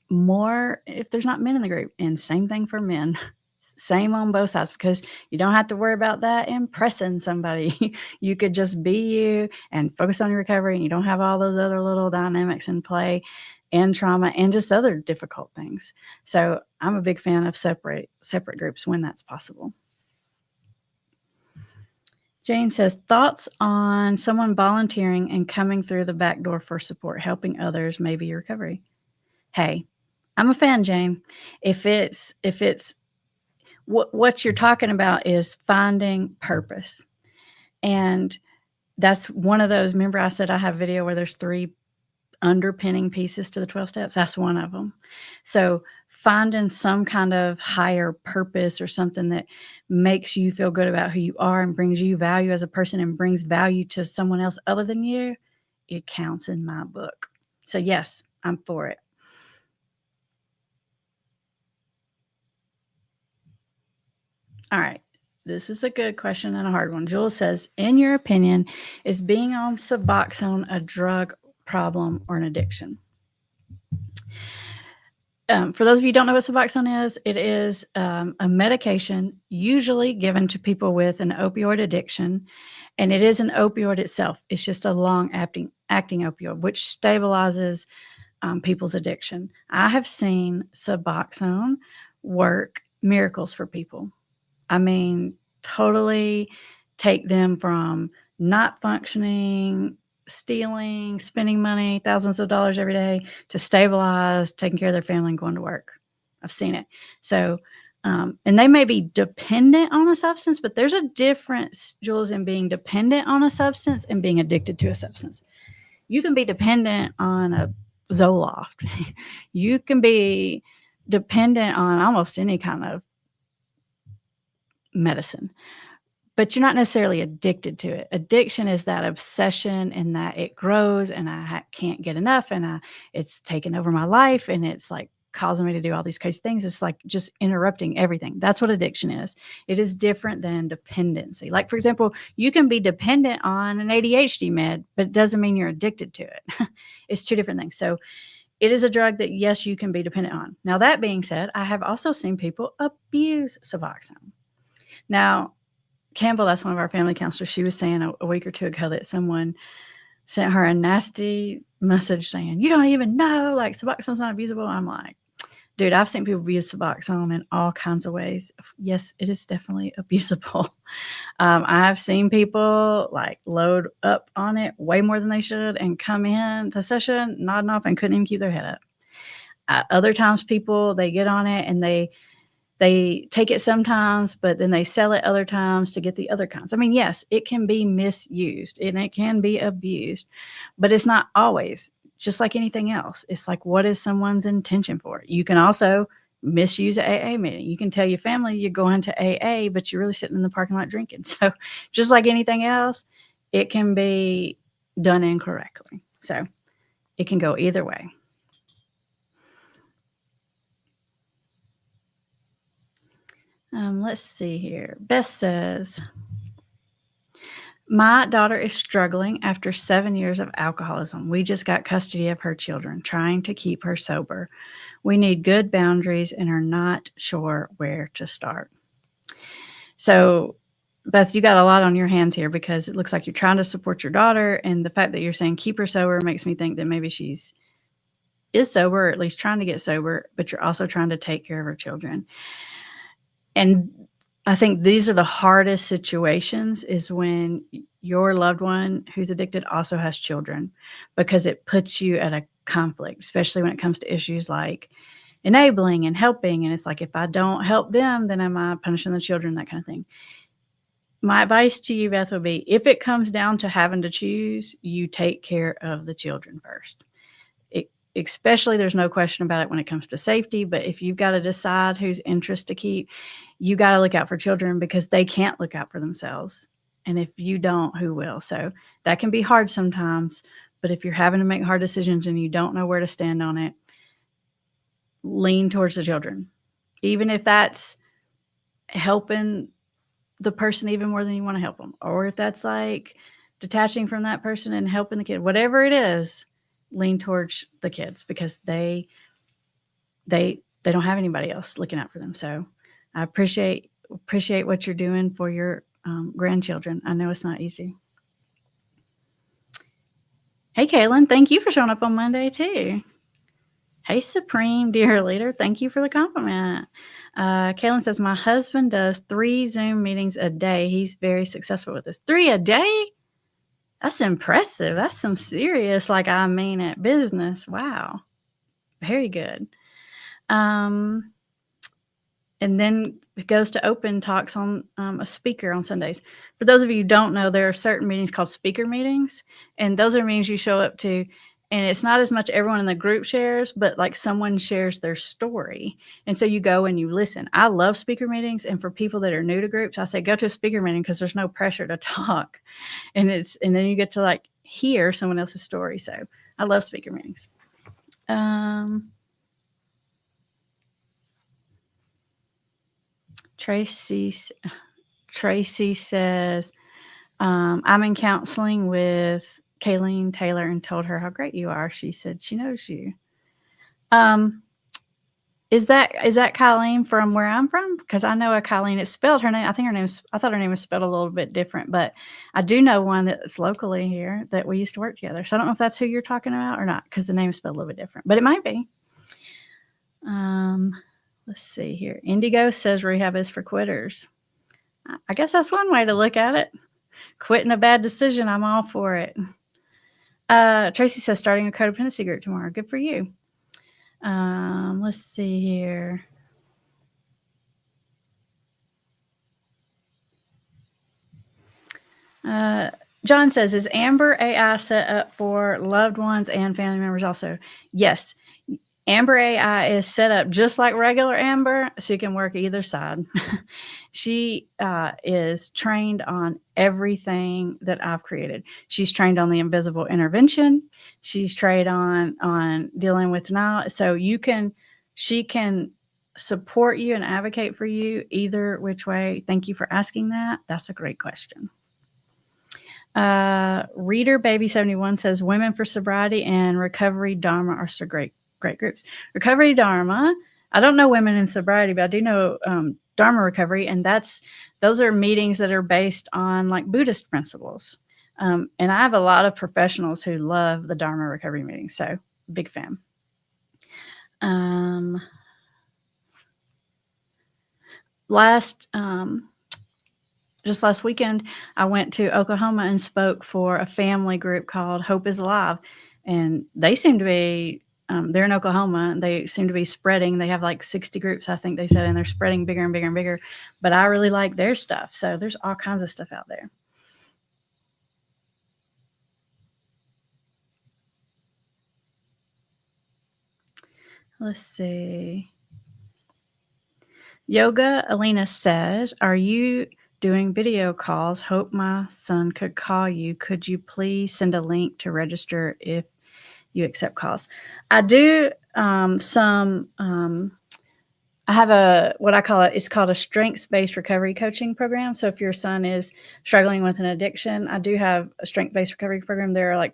more if there's not men in the group. And same thing for men. Same on both sides, because you don't have to worry about that impressing somebody. You could just be you and focus on your recovery, and you don't have all those other little dynamics in play and trauma and just other difficult things. So I'm a big fan of separate groups when that's possible. Jane says, thoughts on someone volunteering and coming through the back door for support, helping others, maybe recovery. Hey, I'm a fan, Jane. If it's what you're talking about is finding purpose. And that's one of those. Remember I said I have a video where there's 3 underpinning pieces to the 12 steps? That's one of them. So finding some kind of higher purpose or something that makes you feel good about who you are and brings you value as a person and brings value to someone else other than you, it counts in my book. So yes, I'm for it. All right. This is a good question and a hard one. Jules says, in your opinion, is being on Suboxone a drug problem or an addiction? For those of you who don't know what Suboxone is, it is a medication usually given to people with an opioid addiction, and it is an opioid itself. It's just a long-acting opioid, which stabilizes people's addiction. I have seen Suboxone work miracles for people. I mean, totally take them from not functioning, stealing, spending money, thousands of dollars every day, to stabilized, taking care of their family and going to work. I've seen it. So, and they may be dependent on a substance, but there's a difference, Jules, in being dependent on a substance and being addicted to a substance. You can be dependent on a Zoloft. You can be dependent on almost any kind of medicine, but you're not necessarily addicted to it. Addiction is that obsession and that it grows and I can't get enough and it's taken over my life and it's like causing me to do all these crazy things. It's like just interrupting everything. That's what addiction is. It is different than dependency. Like, for example, you can be dependent on an ADHD med, but it doesn't mean you're addicted to it. It's 2 different things. So it is a drug that, yes, you can be dependent on. Now, that being said, I have also seen people abuse Suboxone. Now, Campbell, that's one of our family counselors, she was saying a week or 2 ago that someone sent her a nasty message saying, you don't even know, like, Suboxone's not abusable. I'm like, dude, I've seen people abuse Suboxone in all kinds of ways. Yes, it is definitely abusable. I've seen people like load up on it way more than they should and come in to session nodding off and couldn't even keep their head up. Other times people, they get on it and they take it sometimes, but then they sell it other times to get the other kinds. I mean, yes, it can be misused and it can be abused, but it's not always. Just like anything else. It's like, what is someone's intention for it? You can also misuse an AA meeting. You can tell your family you're going to AA, but you're really sitting in the parking lot drinking. So just like anything else, it can be done incorrectly. So it can go either way. Let's see here. Beth says, my daughter is struggling after 7 years of alcoholism. We just got custody of her children, trying to keep her sober. We need good boundaries and are not sure where to start. So, Beth, you got a lot on your hands here because it looks like you're trying to support your daughter, and the fact that you're saying keep her sober makes me think that maybe is sober, or at least trying to get sober, but you're also trying to take care of her children. And I think these are the hardest situations, is when your loved one who's addicted also has children, because it puts you at a conflict, especially when it comes to issues like enabling and helping. And it's like, if I don't help them, then am I punishing the children, that kind of thing. My advice to you, Beth, would be if it comes down to having to choose, you take care of the children first. Especially, there's no question about it when it comes to safety, but if you've got to decide whose interest to keep, you got to look out for children because they can't look out for themselves. And if you don't, who will? So that can be hard sometimes, but if you're having to make hard decisions and you don't know where to stand on it, lean towards the children. Even if that's helping the person even more than you want to help them, or if that's like detaching from that person and helping the kid, whatever it is, lean towards the kids because they don't have anybody else looking out for them. So I appreciate what you're doing for your grandchildren. I know it's not easy. Hey, Kaylin, thank you for showing up on Monday too. Hey, Supreme Dear Leader, thank you for the compliment. Kaylin says, my husband does 3 Zoom meetings a day. He's very successful with this. 3 a day? That's impressive. That's some serious, like, I mean it, business. Wow. Very good. And then it goes to open talks on a speaker on Sundays. For those of you who don't know, there are certain meetings called speaker meetings, and those are meetings you show up to, and it's not as much everyone in the group shares, but like someone shares their story. And so you go and you listen. I love speaker meetings, and for people that are new to groups, I say go to a speaker meeting because there's no pressure to talk. And then you get to like hear someone else's story. So I love speaker meetings. Tracy says, I'm in counseling with Kayleen Taylor and told her how great you are. She said she knows you. Is that Colleen from where I'm from? Because I know a Colleen. It's spelled her name. I thought her name was spelled a little bit different, but I do know one that's locally here that we used to work together. So I don't know if that's who you're talking about or not, because the name is spelled a little bit different, but it might be. Let's see here. Indigo says rehab is for quitters. I guess that's one way to look at it. Quitting a bad decision, I'm all for it. Tracy says starting a codependency group tomorrow. Good for you. Let's see here. John says, is Amber AI set up for loved ones and family members also? Yes. Amber AI is set up just like regular Amber. She can work either side. She is trained on everything that I've created. She's trained on the invisible intervention. She's trained on dealing with denial. So she can support you and advocate for you either which way. Thank you for asking that. That's a great question. Reader Baby 71 says Women for Sobriety and Recovery Dharma are so great groups. Recovery Dharma, I don't know Women in Sobriety, but I do know Dharma Recovery, and those are meetings that are based on like Buddhist principles. And I have a lot of professionals who love the Dharma Recovery meetings, so big fan. Just last weekend, I went to Oklahoma and spoke for a family group called Hope is Alive, and they seem to be they're in Oklahoma, and they seem to be spreading. They have like 60 groups, I think they said, and they're spreading bigger and bigger and bigger. But I really like their stuff. So there's all kinds of stuff out there. Let's see. Yoga Alina says, are you doing video calls? Hope my son could call you. Could you please send a link to register if you accept calls? I do I have what I call it's called a strengths-based recovery coaching program. So if your son is struggling with an addiction, I do have a strength-based recovery program. There are like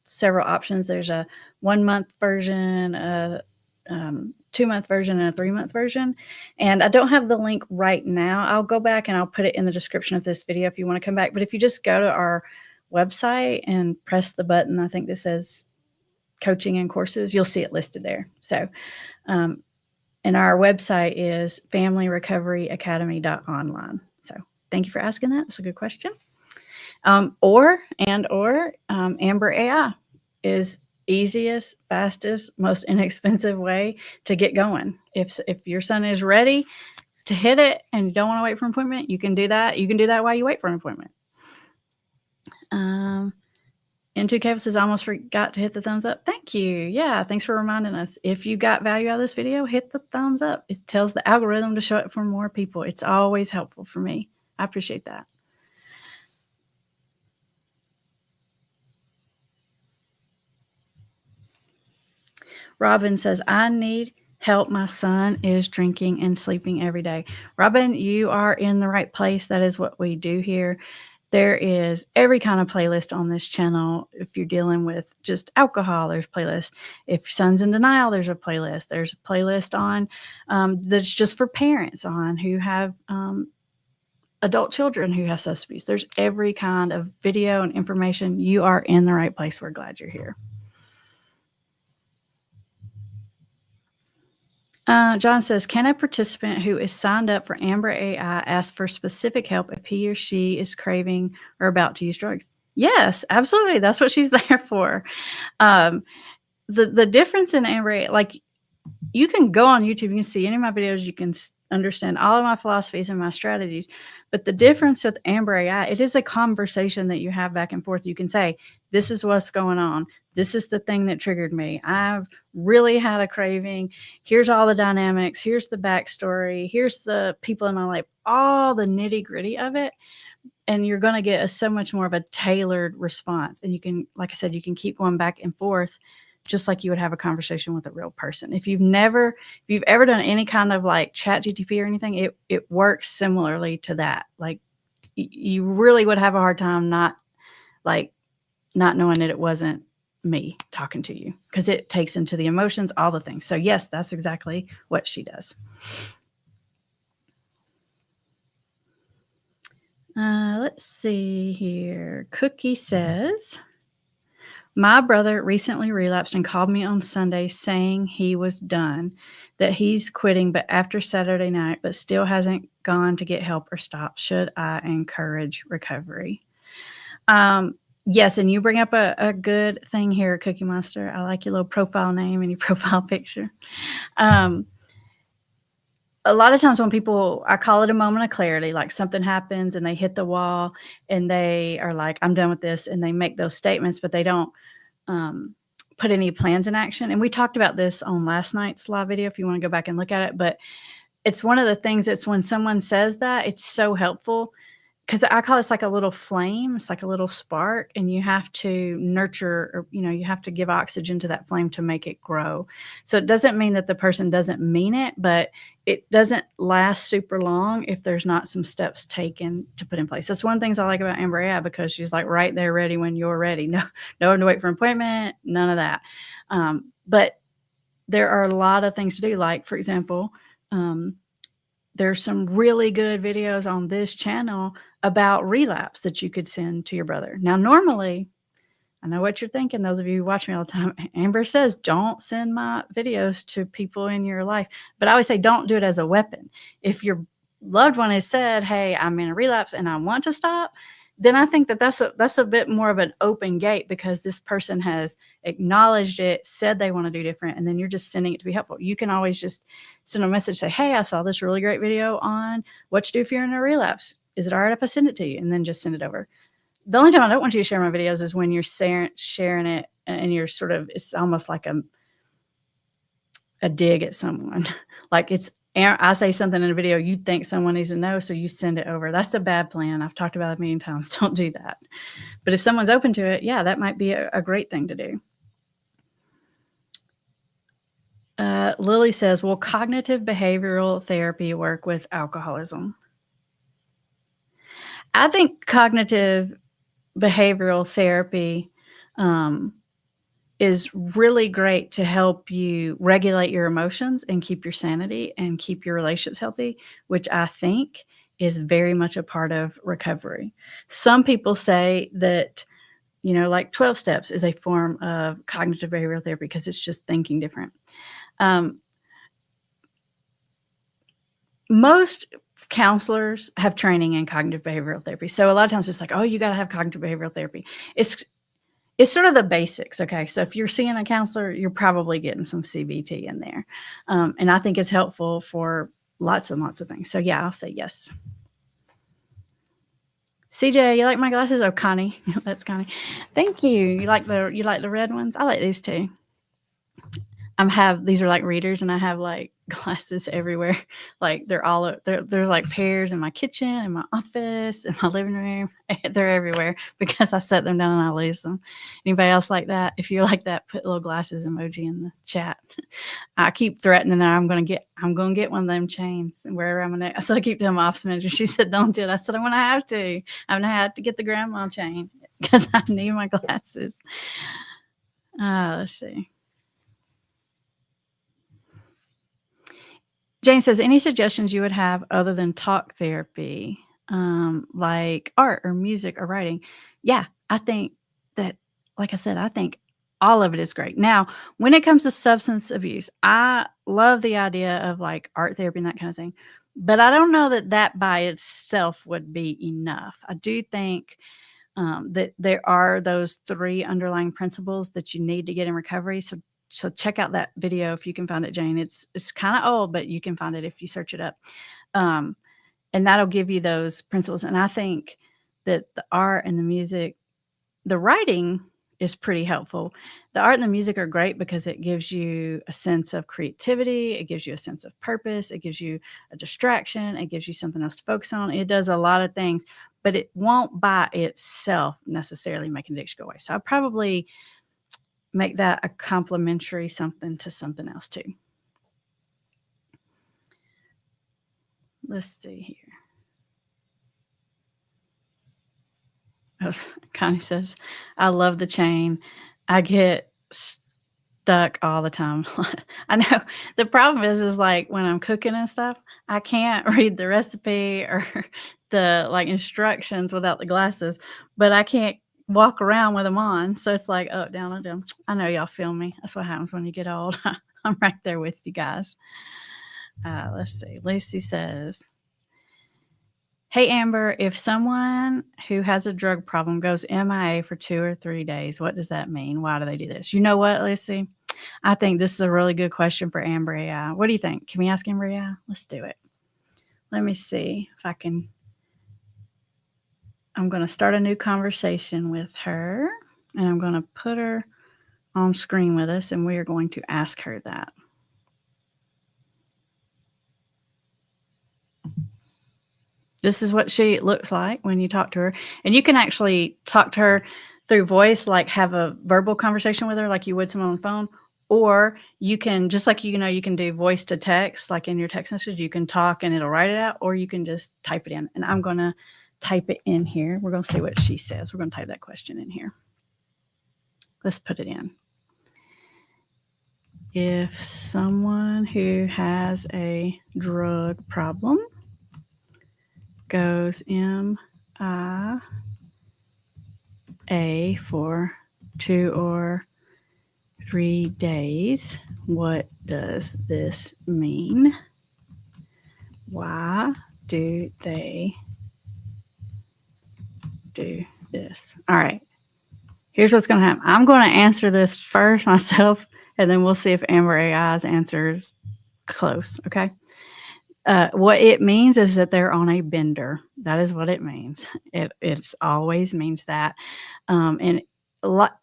several options. There's a 1-month version, a 2-month version, and a 3-month version. And I don't have the link right now. I'll go back and I'll put it in the description of this video if you want to come back. But if you just go to our website and press the button, I think that says coaching and courses, you'll see it listed there. So, and our website is familyrecoveryacademy.online. So thank you for asking that. That's a good question. Amber AI is easiest, fastest, most inexpensive way to get going. If your son is ready to hit it and you don't want to wait for an appointment, you can do that. You can do that while you wait for an appointment. N2 Cable says, I almost forgot to hit the thumbs up. Thank you. Yeah, thanks for reminding us. If you got value out of this video, hit the thumbs up. It tells the algorithm to show it for more people. It's always helpful for me. I appreciate that. Robin says, I need help. My son is drinking and sleeping every day. Robin, you are in the right place. That is what we do here. There is every kind of playlist on this channel. If you're dealing with just alcohol, there's playlists. If your son's in denial, there's a playlist. There's a playlist on that's just for parents on who have adult children who have substance abuse. There's every kind of video and information. You are in the right place. We're glad you're here. John says, can a participant who is signed up for Amber AI ask for specific help if he or she is craving or about to use drugs? Yes, absolutely. That's what she's there for. The difference in Amber AI, like, you can go on YouTube, you can see any of my videos, you can understand all of my philosophies and my strategies. But the difference with Amber AI, it is a conversation that you have back and forth. You can say, this is what's going on. This is the thing that triggered me. I've really had a craving. Here's all the dynamics. Here's the backstory. Here's the people in my life, all the nitty gritty of it. And you're going to get so much more of a tailored response. And you can, like I said, you can keep going back and forth just like you would have a conversation with a real person. If you've ever done any kind of like ChatGPT or anything, it works similarly to that. Like, you really would have a hard time not knowing that it wasn't me talking to you, because it takes into the emotions, all the things. So yes, that's exactly what she does. Let's see here. Cookie says, my brother recently relapsed and called me on Sunday saying he was done, that he's quitting, but after Saturday night, but still hasn't gone to get help or stop. Should I encourage recovery? Yes, and you bring up a good thing here, Cookie Monster. I like your little profile name and your profile picture. A lot of times when people, I call it a moment of clarity, like something happens and they hit the wall and they are like, I'm done with this. And they make those statements, but they don't put any plans in action. And we talked about this on last night's live video, if you want to go back and look at it. But it's one of the things that's when someone says that, it's so helpful, because I call this like a little flame. It's like a little spark, and you have to nurture, or, you have to give oxygen to that flame to make it grow. So it doesn't mean that the person doesn't mean it, but it doesn't last super long if there's not some steps taken to put in place. That's one of the things I like about Amber AI, because she's like right there ready when you're ready. No one to wait for an appointment, none of that. But there are a lot of things to do. Like, for example, there's some really good videos on this channel about relapse that you could send to your brother. Now, normally, I know what you're thinking, those of you who watch me all the time. Amber says, don't send my videos to people in your life. But I always say, don't do it as a weapon. If your loved one has said, hey, I'm in a relapse and I want to stop, then I think that that's a bit more of an open gate, because this person has acknowledged it, said they want to do different, and then you're just sending it to be helpful. You can always just send a message, say, hey, I saw this really great video on what to do if you're in a relapse. Is it all right if I send it to you? And then just send it over. The only time I don't want you to share my videos is when you're sharing it and you're sort of, it's almost like a dig at someone. Like, I say something in a video, you think someone needs to know, so you send it over. That's a bad plan. I've talked about it a million times. Don't do that. But if someone's open to it, yeah, that might be a great thing to do. Lily says, will cognitive behavioral therapy work with alcoholism? I think cognitive behavioral therapy is really great to help you regulate your emotions and keep your sanity and keep your relationships healthy, which I think is very much a part of recovery. Some people say that, like 12 steps is a form of cognitive behavioral therapy because it's just thinking different. Most counselors have training in cognitive behavioral therapy. So a lot of times it's like, oh, you got to have cognitive behavioral therapy. It's sort of the basics, okay? So if you're seeing a counselor, you're probably getting some CBT in there. And I think it's helpful for lots and lots of things. So yeah, I'll say yes. CJ, you like my glasses? Oh, Connie. That's Connie. Thank you. You like the red ones? I like these too. These are like readers, and I have like glasses everywhere. Like there's like pairs in my kitchen, in my office, in my living room. They're everywhere because I set them down and I lose them. Anybody else like that? If you're like that, put little glasses emoji in the chat. I keep threatening that I'm gonna get one of them chains and wear around my neck. So I keep telling my office manager. She said, "Don't do it." I said, "I'm gonna have to. I'm gonna have to get the grandma chain because I need my glasses." Let's see. Jane says, any suggestions you would have other than talk therapy, like art or music or writing? Yeah, I think that, like I said, I think all of it is great. Now, when it comes to substance abuse, I love the idea of like art therapy and that kind of thing. But I don't know that that by itself would be enough. I do think that there are those 3 underlying principles that you need to get in recovery. So check out that video if you can find it, Jane. It's kind of old, but you can find it if you search it up. And that'll give you those principles. And I think that the art and the music, the writing is pretty helpful. The art and the music are great because it gives you a sense of creativity. It gives you a sense of purpose. It gives you a distraction. It gives you something else to focus on. It does a lot of things, but it won't by itself necessarily make an addiction go away. So I probably make that a complementary something to something else too. Let's see here. Oh, Connie says, I love the chain. I get stuck all the time. I know the problem is like when I'm cooking and stuff, I can't read the recipe or the like instructions without the glasses, but I can't walk around with them on. So it's like up, down, up, down. I know y'all feel me. That's what happens when you get old. I'm right there with you guys. Let's see. Lacey says, hey, Amber, if someone who has a drug problem goes MIA for 2 or 3 days, what does that mean? Why do they do this? You know what, Lacey? I think this is a really good question for Amber AI. What do you think? Can we ask Amber AI? Let's do it. Let me see if I can. I'm going to start a new conversation with her, and I'm going to put her on screen with us, and we are going to ask her that. This is what she looks like when you talk to her. And you can actually talk to her through voice, like have a verbal conversation with her like you would someone on the phone. Or you can, just like, you can do voice to text, like in your text message, you can talk and it'll write it out, or you can just type it in. And I'm going to type it in here. We're going to see what she says. We're going to type that question in here. Let's put it in. If someone who has a drug problem goes MIA for 2 or 3 days, what does this mean? Why do they do this? All right. Here's what's going to happen. I'm going to answer this first myself, and then we'll see if Amber AI's answer is close. Okay. What it means is that they're on a bender. That is what it means. It's always means that. And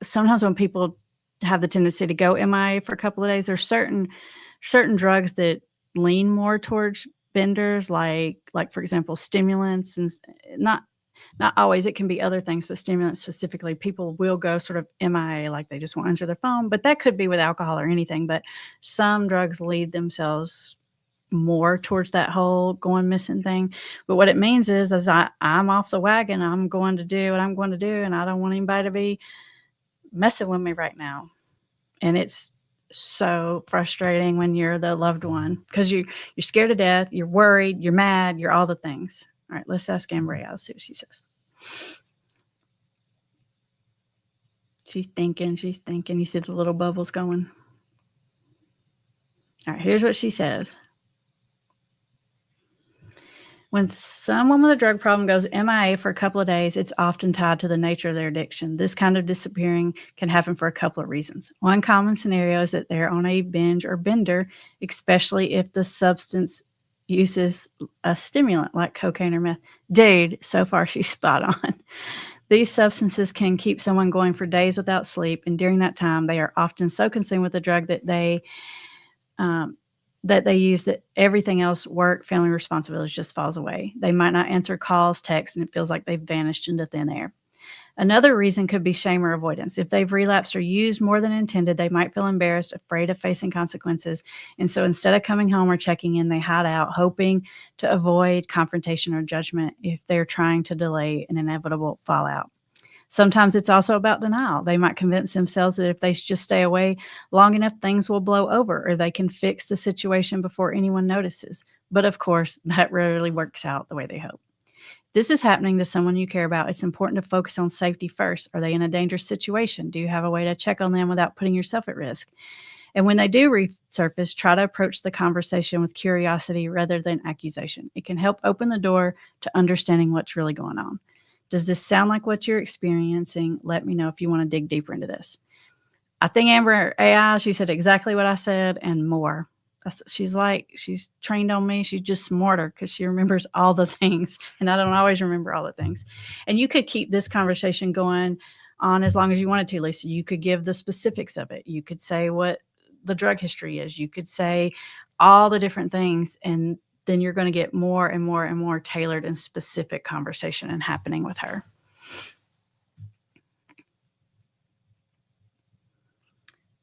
sometimes when people have the tendency to go MIA for a couple of days, there's certain drugs that lean more towards benders, like for example, stimulants, and not always. It can be other things, but stimulants specifically. People will go sort of MIA, like they just won't answer their phone, but that could be with alcohol or anything. But some drugs lead themselves more towards that whole going missing thing. But what it means is I'm off the wagon. I'm going to do what I'm going to do, and I don't want anybody to be messing with me right now. And it's so frustrating when you're the loved one because you're scared to death, you're worried, you're mad, you're all the things. All right, let's ask Amber. Let's see what she says. She's thinking. You see the little bubbles going. All right, here's what she says. When someone with a drug problem goes MIA for a couple of days, it's often tied to the nature of their addiction. This kind of disappearing can happen for a couple of reasons. One common scenario is that they're on a binge or bender, especially if the substance uses a stimulant like cocaine or meth. Dude, so far she's spot on. These substances can keep someone going for days without sleep, and during that time, they are often so consumed with the drug um, that they use that everything else, work, family responsibilities, just falls away. They might not answer calls, texts, and it feels like they've vanished into thin air. Another reason could be shame or avoidance. If they've relapsed or used more than intended, they might feel embarrassed, afraid of facing consequences. And so instead of coming home or checking in, they hide out, hoping to avoid confrontation or judgment if they're trying to delay an inevitable fallout. Sometimes it's also about denial. They might convince themselves that if they just stay away long enough, things will blow over or they can fix the situation before anyone notices. But of course, that rarely works out the way they hope. This is happening to someone you care about. It's important to focus on safety first. Are they in a dangerous situation? Do you have a way to check on them without putting yourself at risk? And when they do resurface, try to approach the conversation with curiosity rather than accusation. It can help open the door to understanding what's really going on. Does this sound like what you're experiencing? Let me know if you want to dig deeper into this. I think Amber AI, she said exactly what I said and more. She's trained on me. She's just smarter because she remembers all the things, and I don't always remember all the things. And you could keep this conversation going on as long as you wanted to, Lisa. You could give the specifics of it. You could say what the drug history is. You could say all the different things, and then you're going to get more and more and more tailored and specific conversation and happening with her.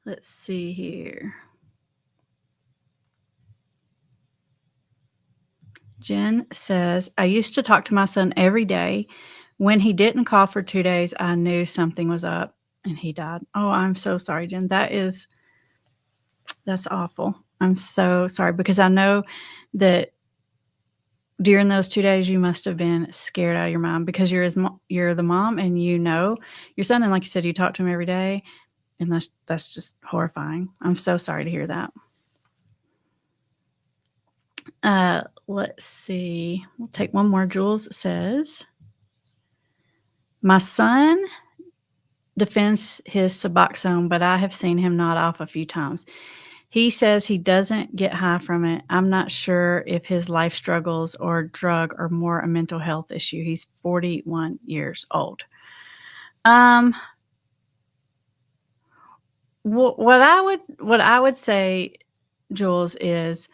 Let's see here. Jen says, I used to talk to my son every day. When he didn't call for 2 days, I knew something was up and he died. Oh, I'm so sorry, Jen. That's awful. I'm so sorry because I know that during those 2 days you must have been scared out of your mind because you're the mom and you know your son, and like you said, you talk to him every day, and that's just horrifying. I'm so sorry to hear that. Let's see. We'll take one more. Jules says, my son defends his Suboxone, but I have seen him nod off a few times. He says he doesn't get high from it. I'm not sure if his life struggles or drug or more a mental health issue. He's 41 years old. What I would say, Jules, is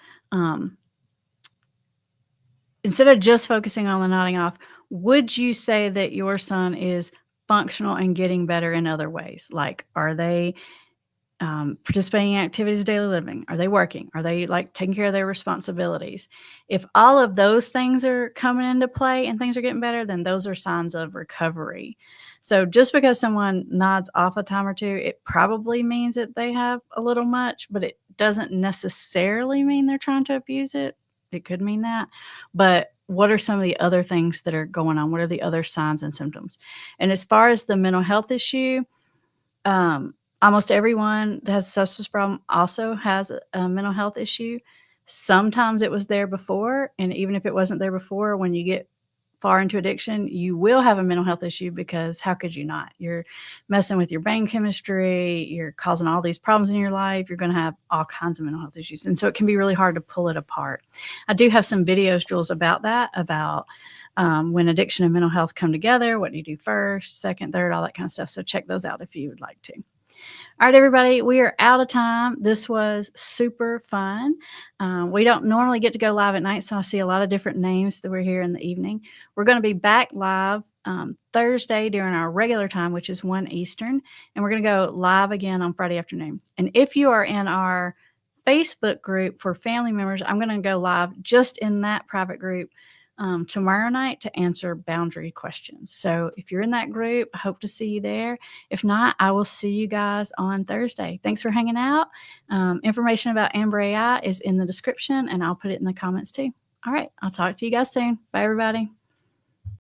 instead of just focusing on the nodding off, would you say that your son is functional and getting better in other ways? Like, are they participating in activities of daily living? Are they working? Are they taking care of their responsibilities? If all of those things are coming into play and things are getting better, then those are signs of recovery. So just because someone nods off a time or two, it probably means that they have a little much, but it doesn't necessarily mean they're trying to abuse it. It could mean that. But what are some of the other things that are going on? What are the other signs and symptoms? And as far as the mental health issue, almost everyone that has a substance problem also has a mental health issue. Sometimes it was there before, and even if it wasn't there before, when you get far into addiction, you will have a mental health issue because how could you not? You're messing with your brain chemistry, you're causing all these problems in your life, you're going to have all kinds of mental health issues. And so it can be really hard to pull it apart. I do have some videos, Jules, about that, about when addiction and mental health come together, what do you do first, second, third, all that kind of stuff. So check those out if you would like to. All right, everybody, we are out of time. This was super fun. We don't normally get to go live at night, so I see a lot of different names that we're here in the evening. We're going to be back live Thursday during our regular time, which is 1 Eastern, and we're going to go live again on Friday afternoon. And if you are in our Facebook group for family members, I'm going to go live just in that private group tomorrow night to answer boundary questions. So if you're in that group, I hope to see you there. If not, I will see you guys on Thursday. Thanks for hanging out. Information about Amber AI is in the description, and I'll put it in the comments too. All right, I'll talk to you guys soon. Bye, everybody.